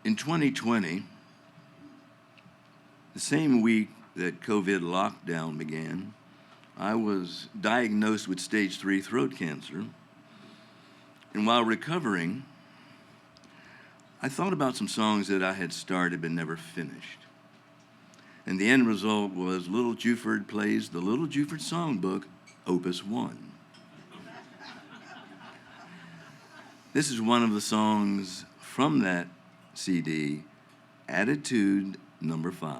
In 2020, the same week that COVID lockdown began, I was diagnosed with stage 3 throat cancer. And while recovering, I thought about some songs that I had started but never finished. And the end result was Little Jewford plays the Little Jewford Songbook, Opus 1. This is one of the songs from that CD, Attitude Number 5.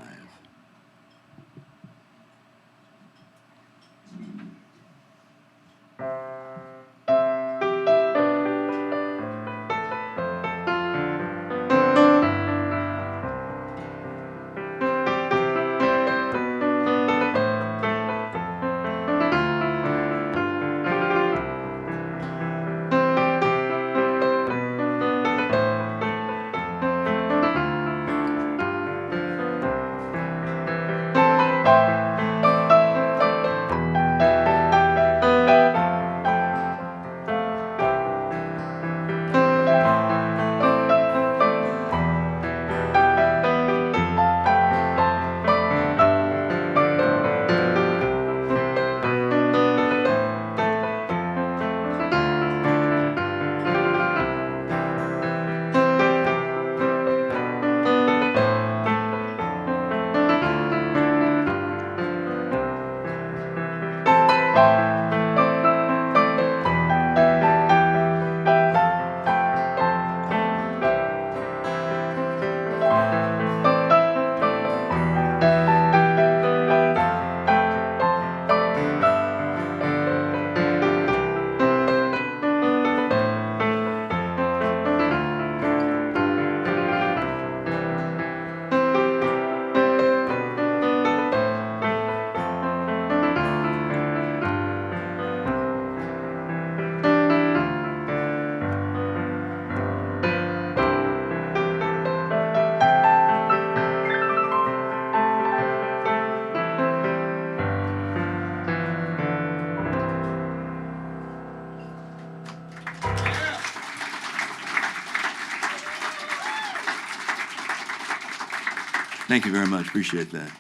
Thank you very much. Appreciate that.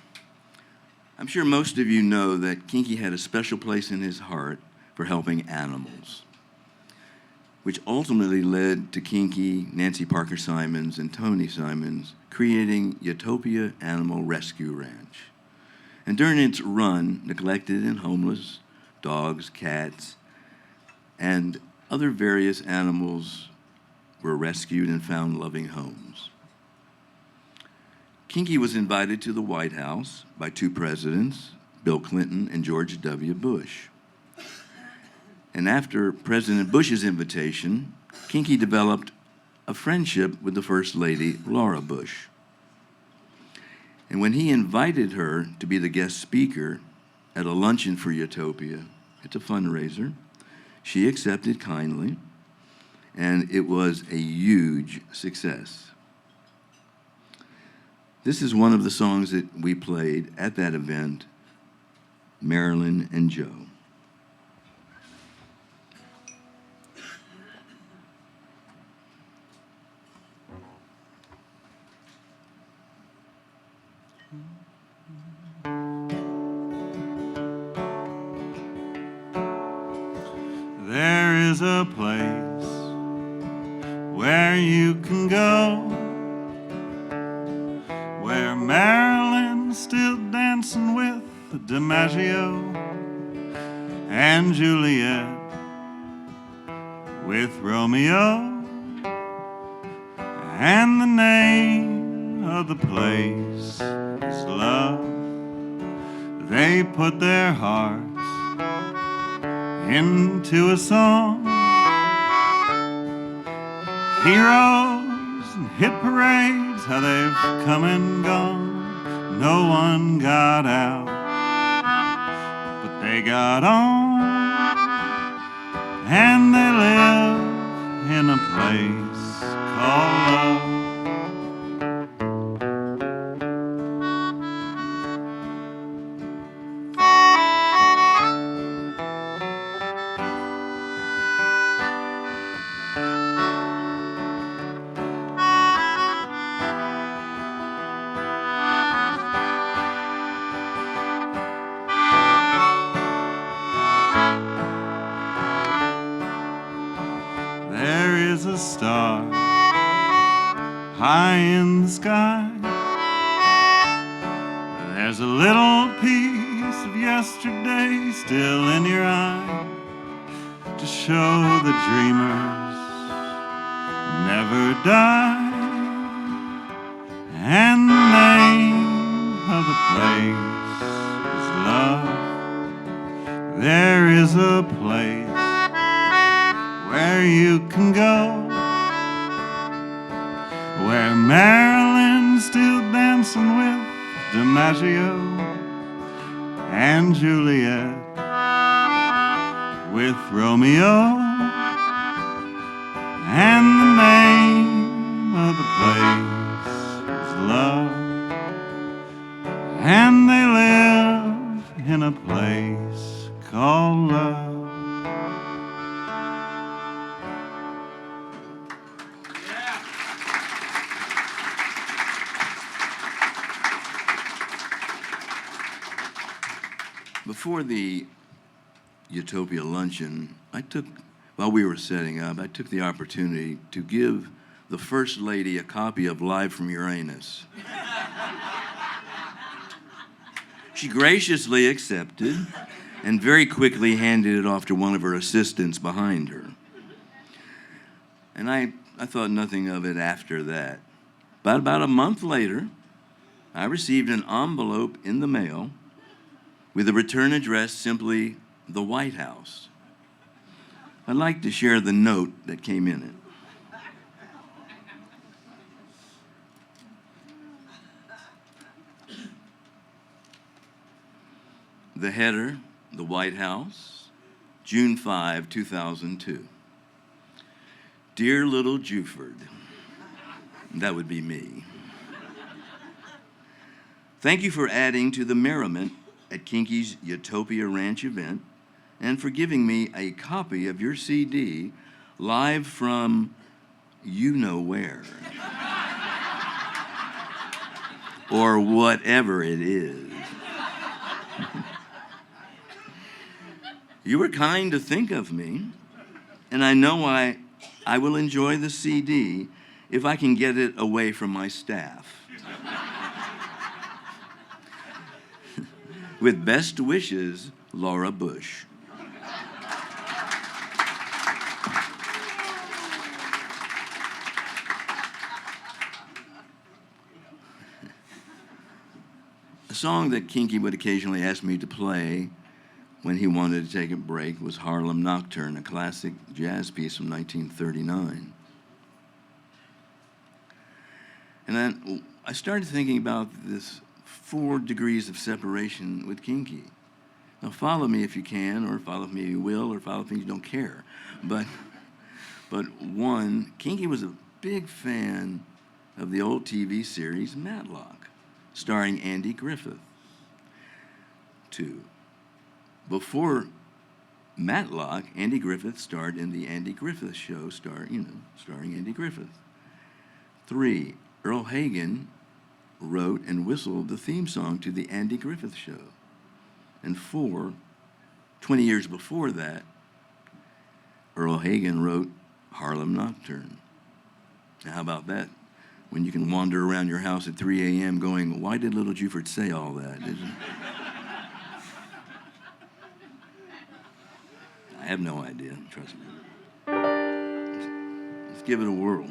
I'm sure most of you know that Kinky had a special place in his heart for helping animals, which ultimately led to Kinky, Nancy Parker Simons, and Tony Simons creating Utopia Animal Rescue Ranch. And during its run, neglected and homeless dogs, cats, and other various animals were rescued and found loving homes. Kinky was invited to the White House by two presidents, Bill Clinton and George W. Bush. And after President Bush's invitation, Kinky developed a friendship with the First Lady, Laura Bush. And when he invited her to be the guest speaker at a luncheon for Utopia, it's a fundraiser, she accepted kindly, and it was a huge success. This is one of the songs that we played at that event, Marilyn and Joe. There is a place where you can go, where Marilyn's still dancing with DiMaggio and Juliet with Romeo, and the name of the place is love. They put their hearts into a song. Heroes and hit parades, how they've come and gone. No one got out, but they got on. And they live in a place called love. There is a star high in the sky. There's a little piece of yesterday still in your eye to show the dreamers never die. And the name of the place is love. There is a place where you can go, where Marilyn's still dancing with DiMaggio and Juliet with Romeo, and the name of the place is love, and they live in a place called love. Before the Utopia luncheon, while we were setting up, I took the opportunity to give the First Lady a copy of Live from Uranus. She graciously accepted and very quickly handed it off to one of her assistants behind her. And I thought nothing of it after that. But about a month later, I received an envelope in the mail with a return address simply the White House. I'd like to share the note that came in it. The header, the White House, June 5, 2002. Dear little Jewford, that would be me. Thank you for adding to the merriment at Kinky's Utopia Ranch event, and for giving me a copy of your CD, live from you know where. or whatever it is. You were kind to think of me, and I know I will enjoy the CD if I can get it away from my staff. With best wishes, Laura Bush. A song that Kinky would occasionally ask me to play when he wanted to take a break was Harlem Nocturne, a classic jazz piece from 1939. And then I started thinking about this 4 degrees of separation with Kinky. Now follow me if you can, or follow me if you will, or follow me if you don't care. But one, Kinky was a big fan of the old TV series Matlock, starring Andy Griffith. 2, before Matlock, Andy Griffith starred in the Andy Griffith Show, starring Andy Griffith. 3, Earl Hagen wrote and whistled the theme song to the Andy Griffith Show. And 4, 20 years before that, Earl Hagen wrote Harlem Nocturne. Now, how about that? When you can wander around your house at 3 a.m. going, why did little Jewford say all that? I have no idea, trust me. Let's give it a whirl.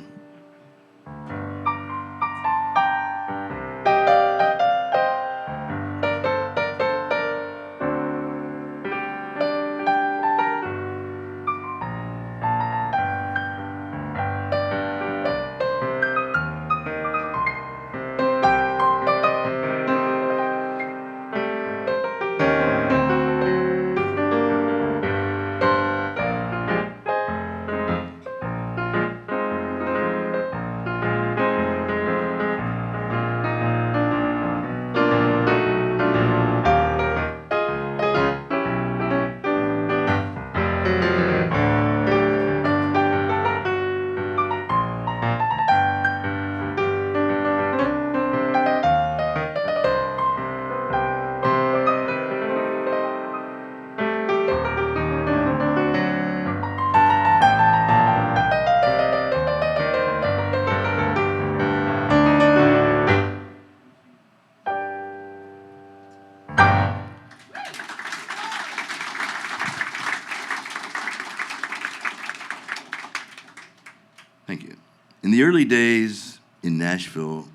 Thank you. In the early days in Nashville,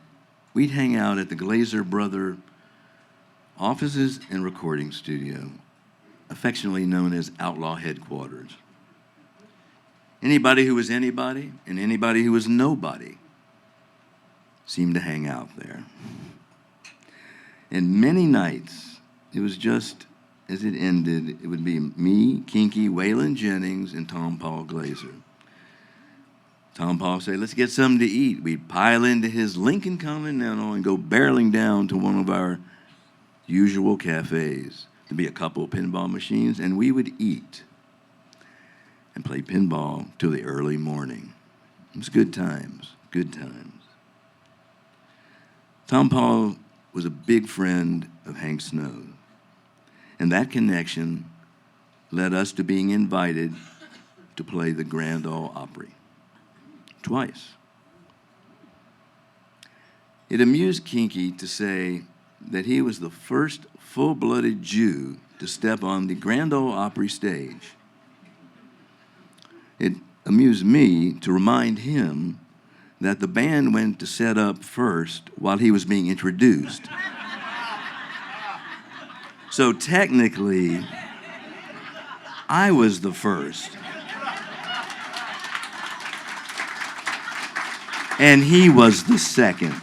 we'd hang out at the Glazer Brother offices and recording studio, affectionately known as Outlaw Headquarters. Anybody who was anybody and anybody who was nobody seemed to hang out there. And many nights, it was just as it ended, it would be me, Kinky, Waylon Jennings, and Tom Paul Glazer. Tom Paul said, let's get something to eat. We'd pile into his Lincoln Continental and go barreling down to one of our usual cafes. There'd be a couple of pinball machines, and we would eat and play pinball till the early morning. It was good times, good times. Tom Paul was a big friend of Hank Snow, and that connection led us to being invited to play the Grand Ole Opry. Twice. It amused Kinky to say that he was the first full-blooded Jew to step on the Grand Ole Opry stage. It amused me to remind him that the band went to set up first while he was being introduced. So technically, I was the first. And he was the second.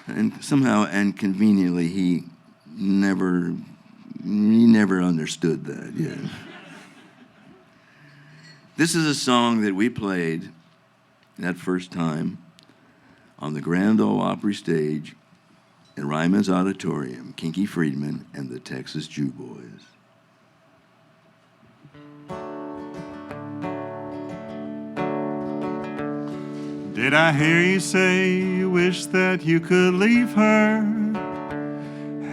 And somehow and conveniently, he never understood that. Yeah. This is a song that we played that first time on the Grand Ole Opry stage at Ryman's Auditorium, Kinky Friedman and the Texas Jew Boys. Did I hear you say you wish that you could leave her?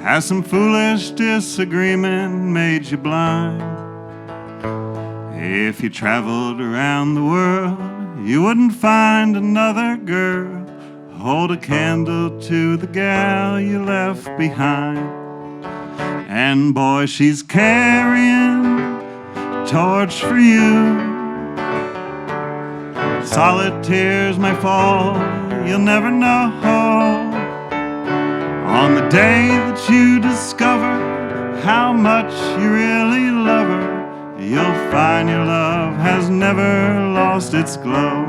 Has some foolish disagreement made you blind? If you traveled around the world, you wouldn't find another girl hold a candle to the gal you left behind. And boy, she's carrying a torch for you. Solid tears may fall, you'll never know. On the day that you discover how much you really love her, you'll find your love has never lost its glow.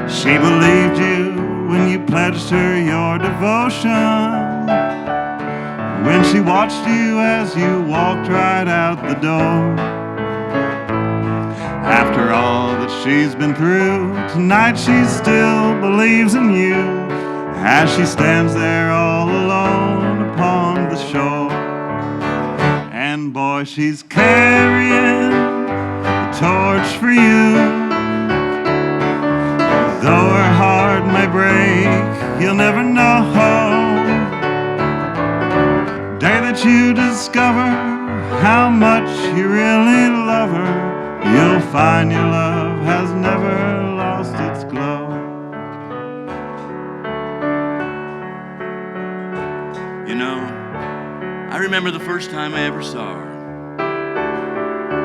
She believed you when you pledged her your devotion, when she watched you as you walked right out the door. After all that she's been through, tonight she still believes in you, as she stands there all alone upon the shore. And boy, she's carrying a torch for you. Though her heart may break, you'll never know. Day that you discover how much you really love her, you'll find your love has never lost its glow. You know, I remember the first time I ever saw her.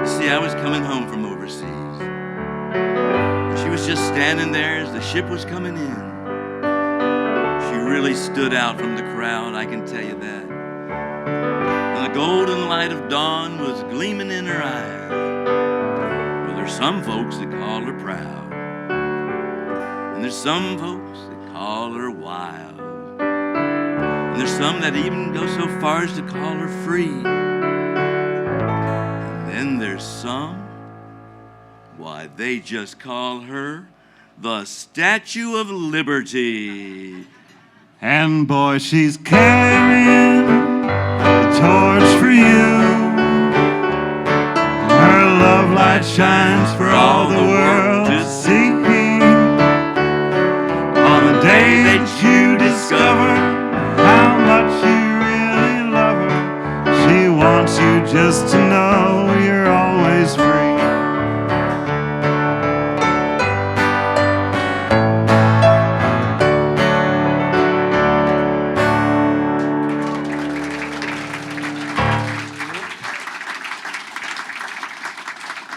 See, I was coming home from overseas. She was just standing there as the ship was coming in. She really stood out from the crowd, I can tell you that. And the golden light of dawn was gleaming in her eyes. Well, there's some folks that call her proud, and there's some folks that call her wild, and there's some that even go so far as to call her free. And then there's some, why, they just call her the Statue of Liberty. And boy, she's carrying a torch for you. Her love light shines for all the world to see. On the day that you discover how much you really love her, she wants you just to know you're always free.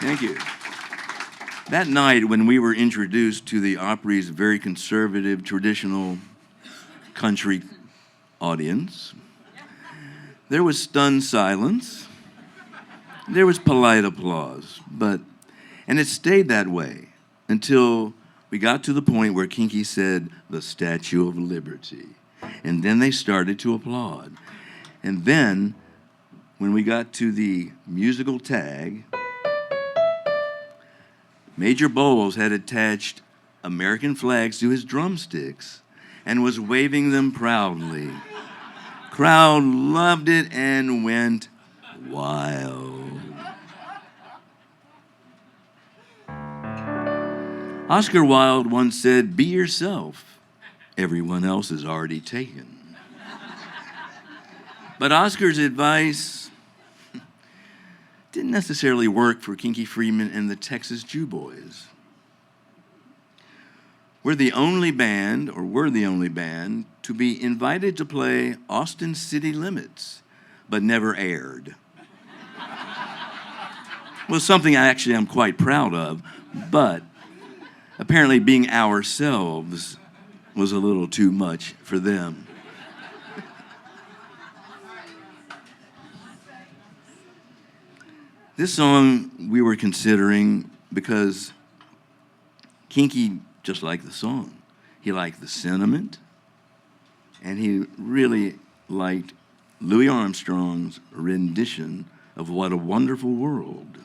Thank you. That night, when we were introduced to the Opry's very conservative, traditional country audience, there was stunned silence. There was polite applause, and it stayed that way until we got to the point where Kinky said, "The Statue of Liberty." And then they started to applaud. And then, when we got to the musical tag, Major Bowles had attached American flags to his drumsticks and was waving them proudly. Crowd loved it and went wild. Oscar Wilde once said, "Be yourself. Everyone else is already taken." But Oscar's advice didn't necessarily work for Kinky Freeman and the Texas Jew Boys. We're the only band to be invited to play Austin City Limits, but never aired. Well, something I'm quite proud of, but apparently being ourselves was a little too much for them. This song we were considering because Kinky just liked the song. He liked the sentiment, and he really liked Louis Armstrong's rendition of What a Wonderful World.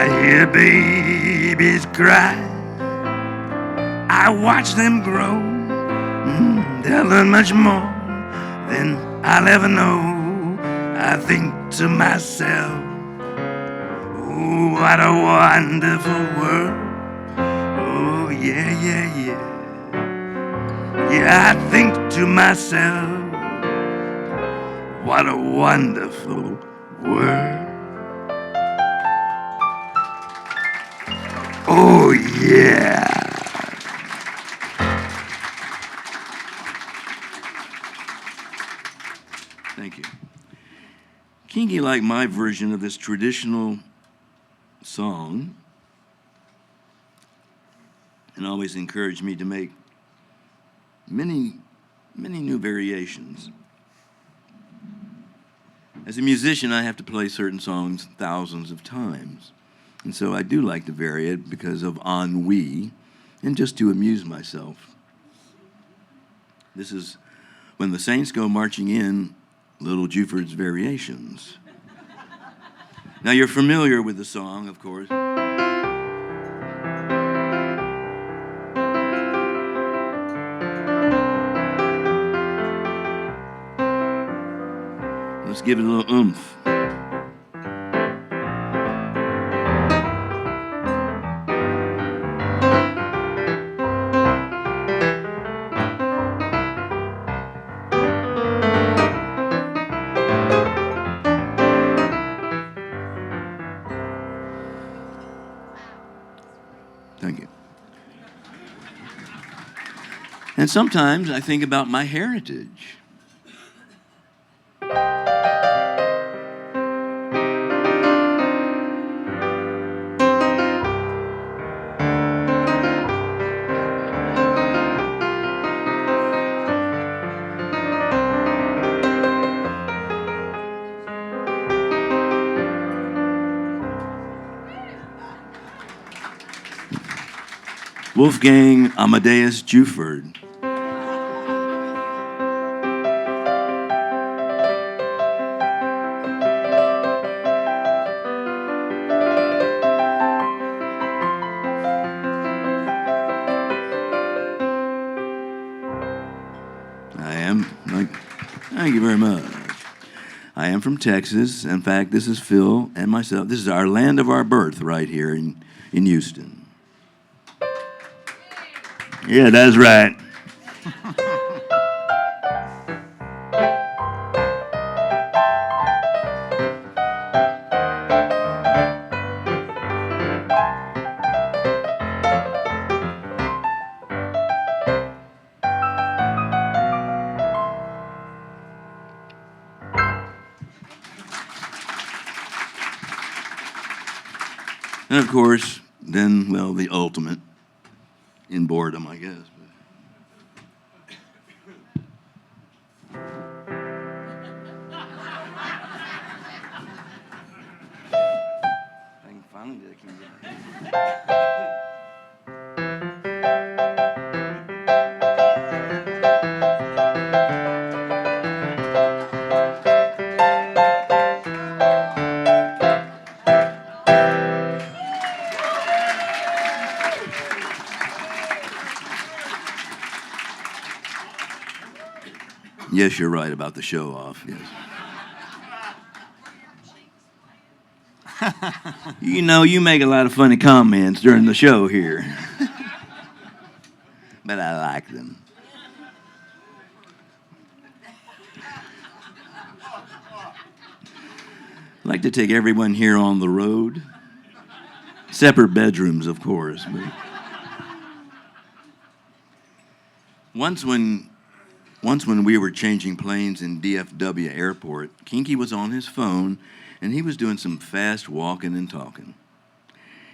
I hear babies cry. I watch them grow. They'll learn much more than I'll ever know. I think to myself, oh, what a wonderful world. Oh, yeah, yeah, yeah. Yeah, I think to myself, what a wonderful world. Oh, yeah. Thank you. Kinky liked my version of this traditional song and always encouraged me to make many new variations. As a musician, I have to play certain songs thousands of times. And so I do like to vary it because of ennui and just to amuse myself. This is When the Saints Go Marching In, Little Jewford's Variations. Now you're familiar with the song, of course. Let's give it a little oomph. Thank you. And sometimes I think about my heritage. Wolfgang Amadeus Jewford. Thank you very much. I am from Texas. In fact, this is Phil and myself. This is our land of our birth right here in Houston. Yeah, that's right. And of course, then, well, the ultimate in boredom, I guess. I can finally get it. Yes, you're right about the show off. Yes. You know, you make a lot of funny comments during the show here. But I like them. I'd like to take everyone here on the road. Separate bedrooms, of course. But Once when we were changing planes in DFW Airport, Kinky was on his phone, and he was doing some fast walking and talking.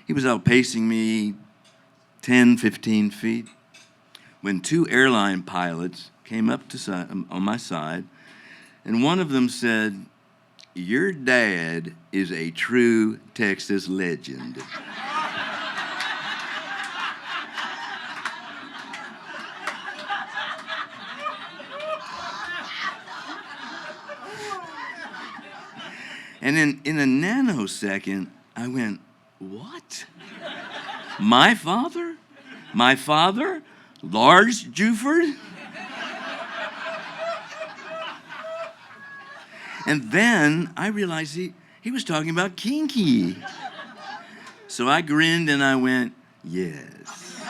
He was outpacing me 10, 15 feet when two airline pilots came up on my side, and one of them said, "Your dad is a true Texas legend." And in a nanosecond, I went, What? My father? My father? Lars Jewford? And then I realized he was talking about Kinky. So I grinned and I went, yes.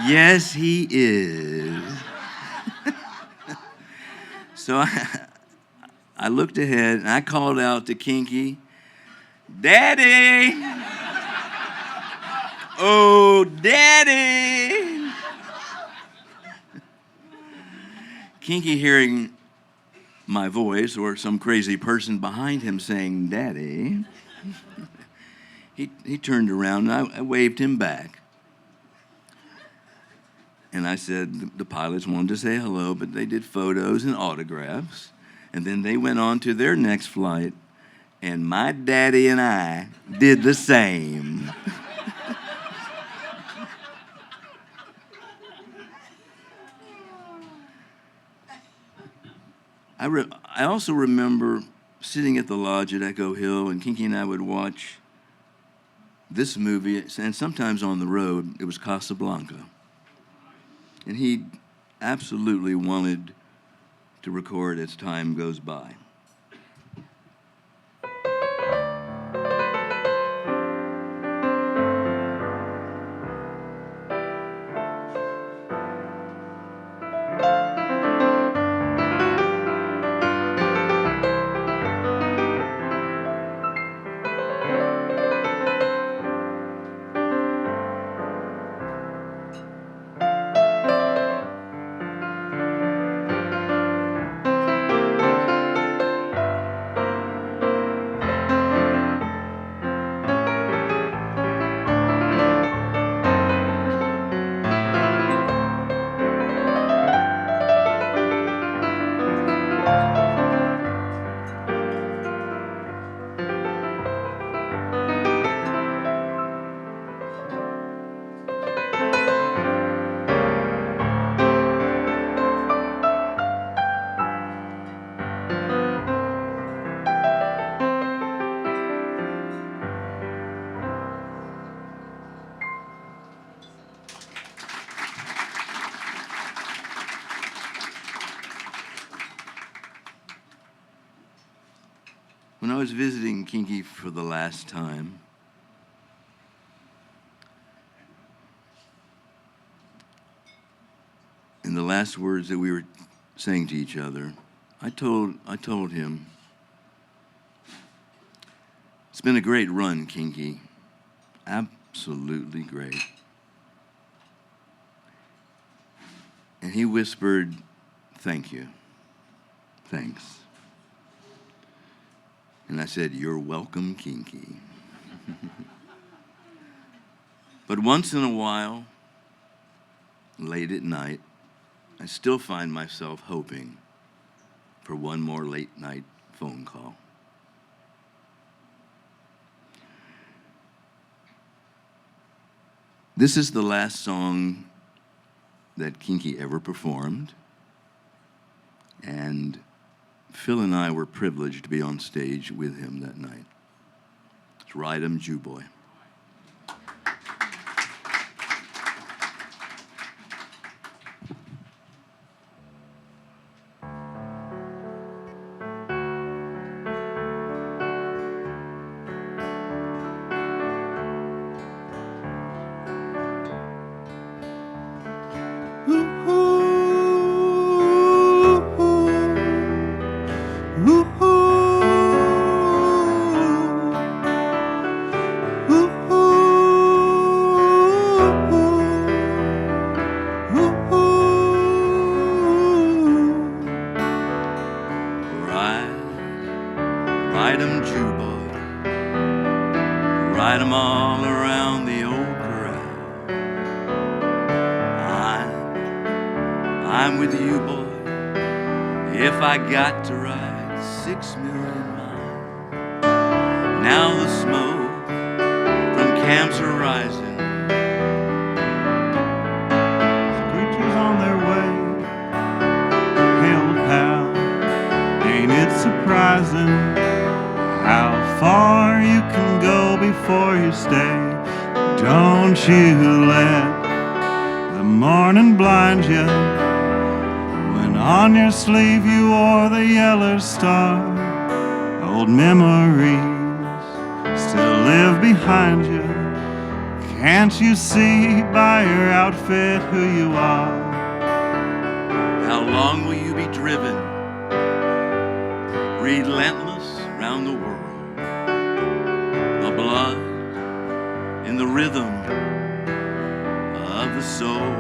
Yes, he is. So I looked ahead and I called out to Kinky, Daddy! Oh, Daddy! Kinky, hearing my voice or some crazy person behind him saying, Daddy, he turned around and I waved him back. And I said the pilots wanted to say hello, but they did photos and autographs. And then they went on to their next flight, and my daddy and I did the same. I also remember sitting at the lodge at Echo Hill, and Kinky and I would watch this movie, and sometimes on the road, it was Casablanca. And he absolutely wanted to record as time goes by. When I was visiting Kinky for the last time, in the last words that we were saying to each other, I told him, it's been a great run, Kinky. Absolutely great. And he whispered, thank you. Thanks. And I said, you're welcome, Kinky. But once in a while, late at night, I still find myself hoping for one more late night phone call. This is the last song that Kinky ever performed, and Phil and I were privileged to be on stage with him that night. It's Ride 'em, Jew Boy. Ride 'em, Jew boy, ride 'em all around the old corral. I'm with you, boy, if I got to ride 6 million miles. Now the smoke from camps are rising. Screechers on their way. Hail, pal, ain't it surprising how far you can go before before you stay. Don't you let the morning blind you, when on your sleeve you wore the yellow star. Old memories still live behind you. Can't you see by your outfit who you are? How long will you be driven, relentless round the world? The blood in the rhythm of the soul.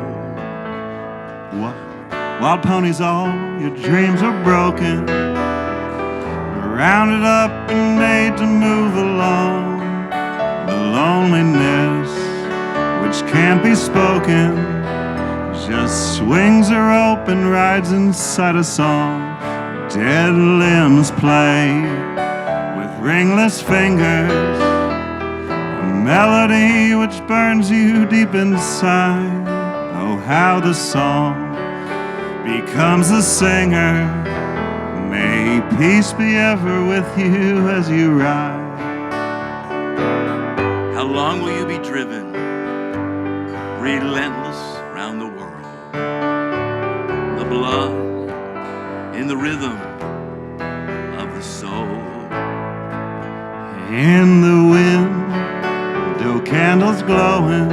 Wild ponies, all your dreams are broken, rounded up and made to move along. The loneliness which can't be spoken just swings her open, rides inside a song. Dead limbs play with ringless fingers, a melody which burns you deep inside. Oh, how the song becomes the singer. May peace be ever with you as you ride. How long will you be driven, relentless round the world? The blood in the rhythm of the soul. In the window, candles glowing,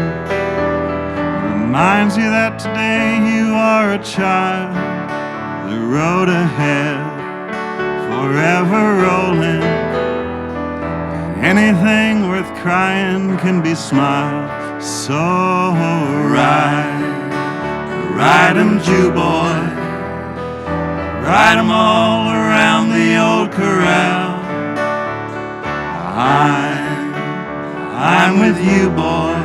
reminds you that today you are a child. The road ahead, forever rolling. Anything worth crying can be smiled. So ride 'em, Jew boy, ride 'em all around the old corral. I'm with you, boy,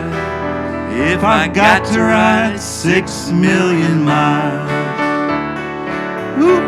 if I got to ride 6 million miles. Ooh,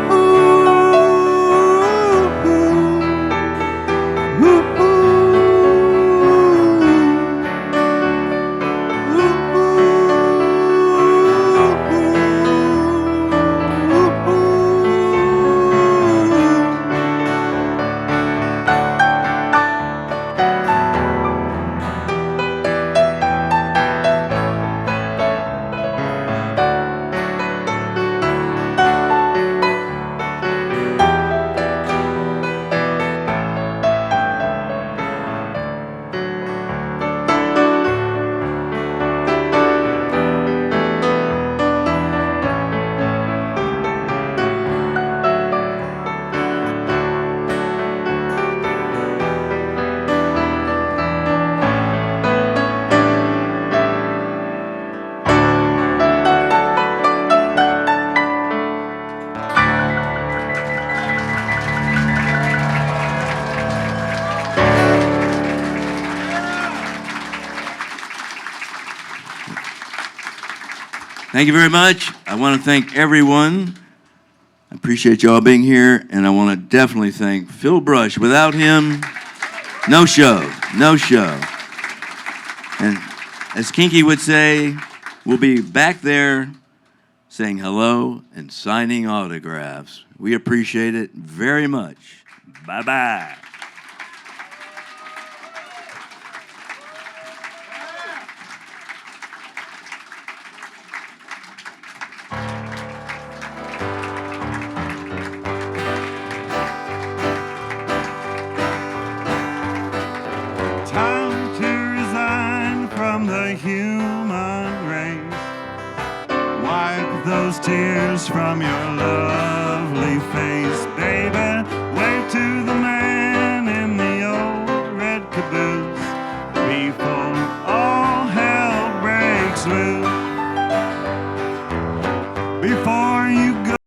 Thank you very much. I want to thank everyone. I appreciate y'all being here, and I want to definitely thank Phil Brush. Without him, no show, no show. And as Kinky would say, we'll be back there saying hello and signing autographs. We appreciate it very much. Bye-bye. Time to resign from the human race. Wipe those tears from your lovely face, baby.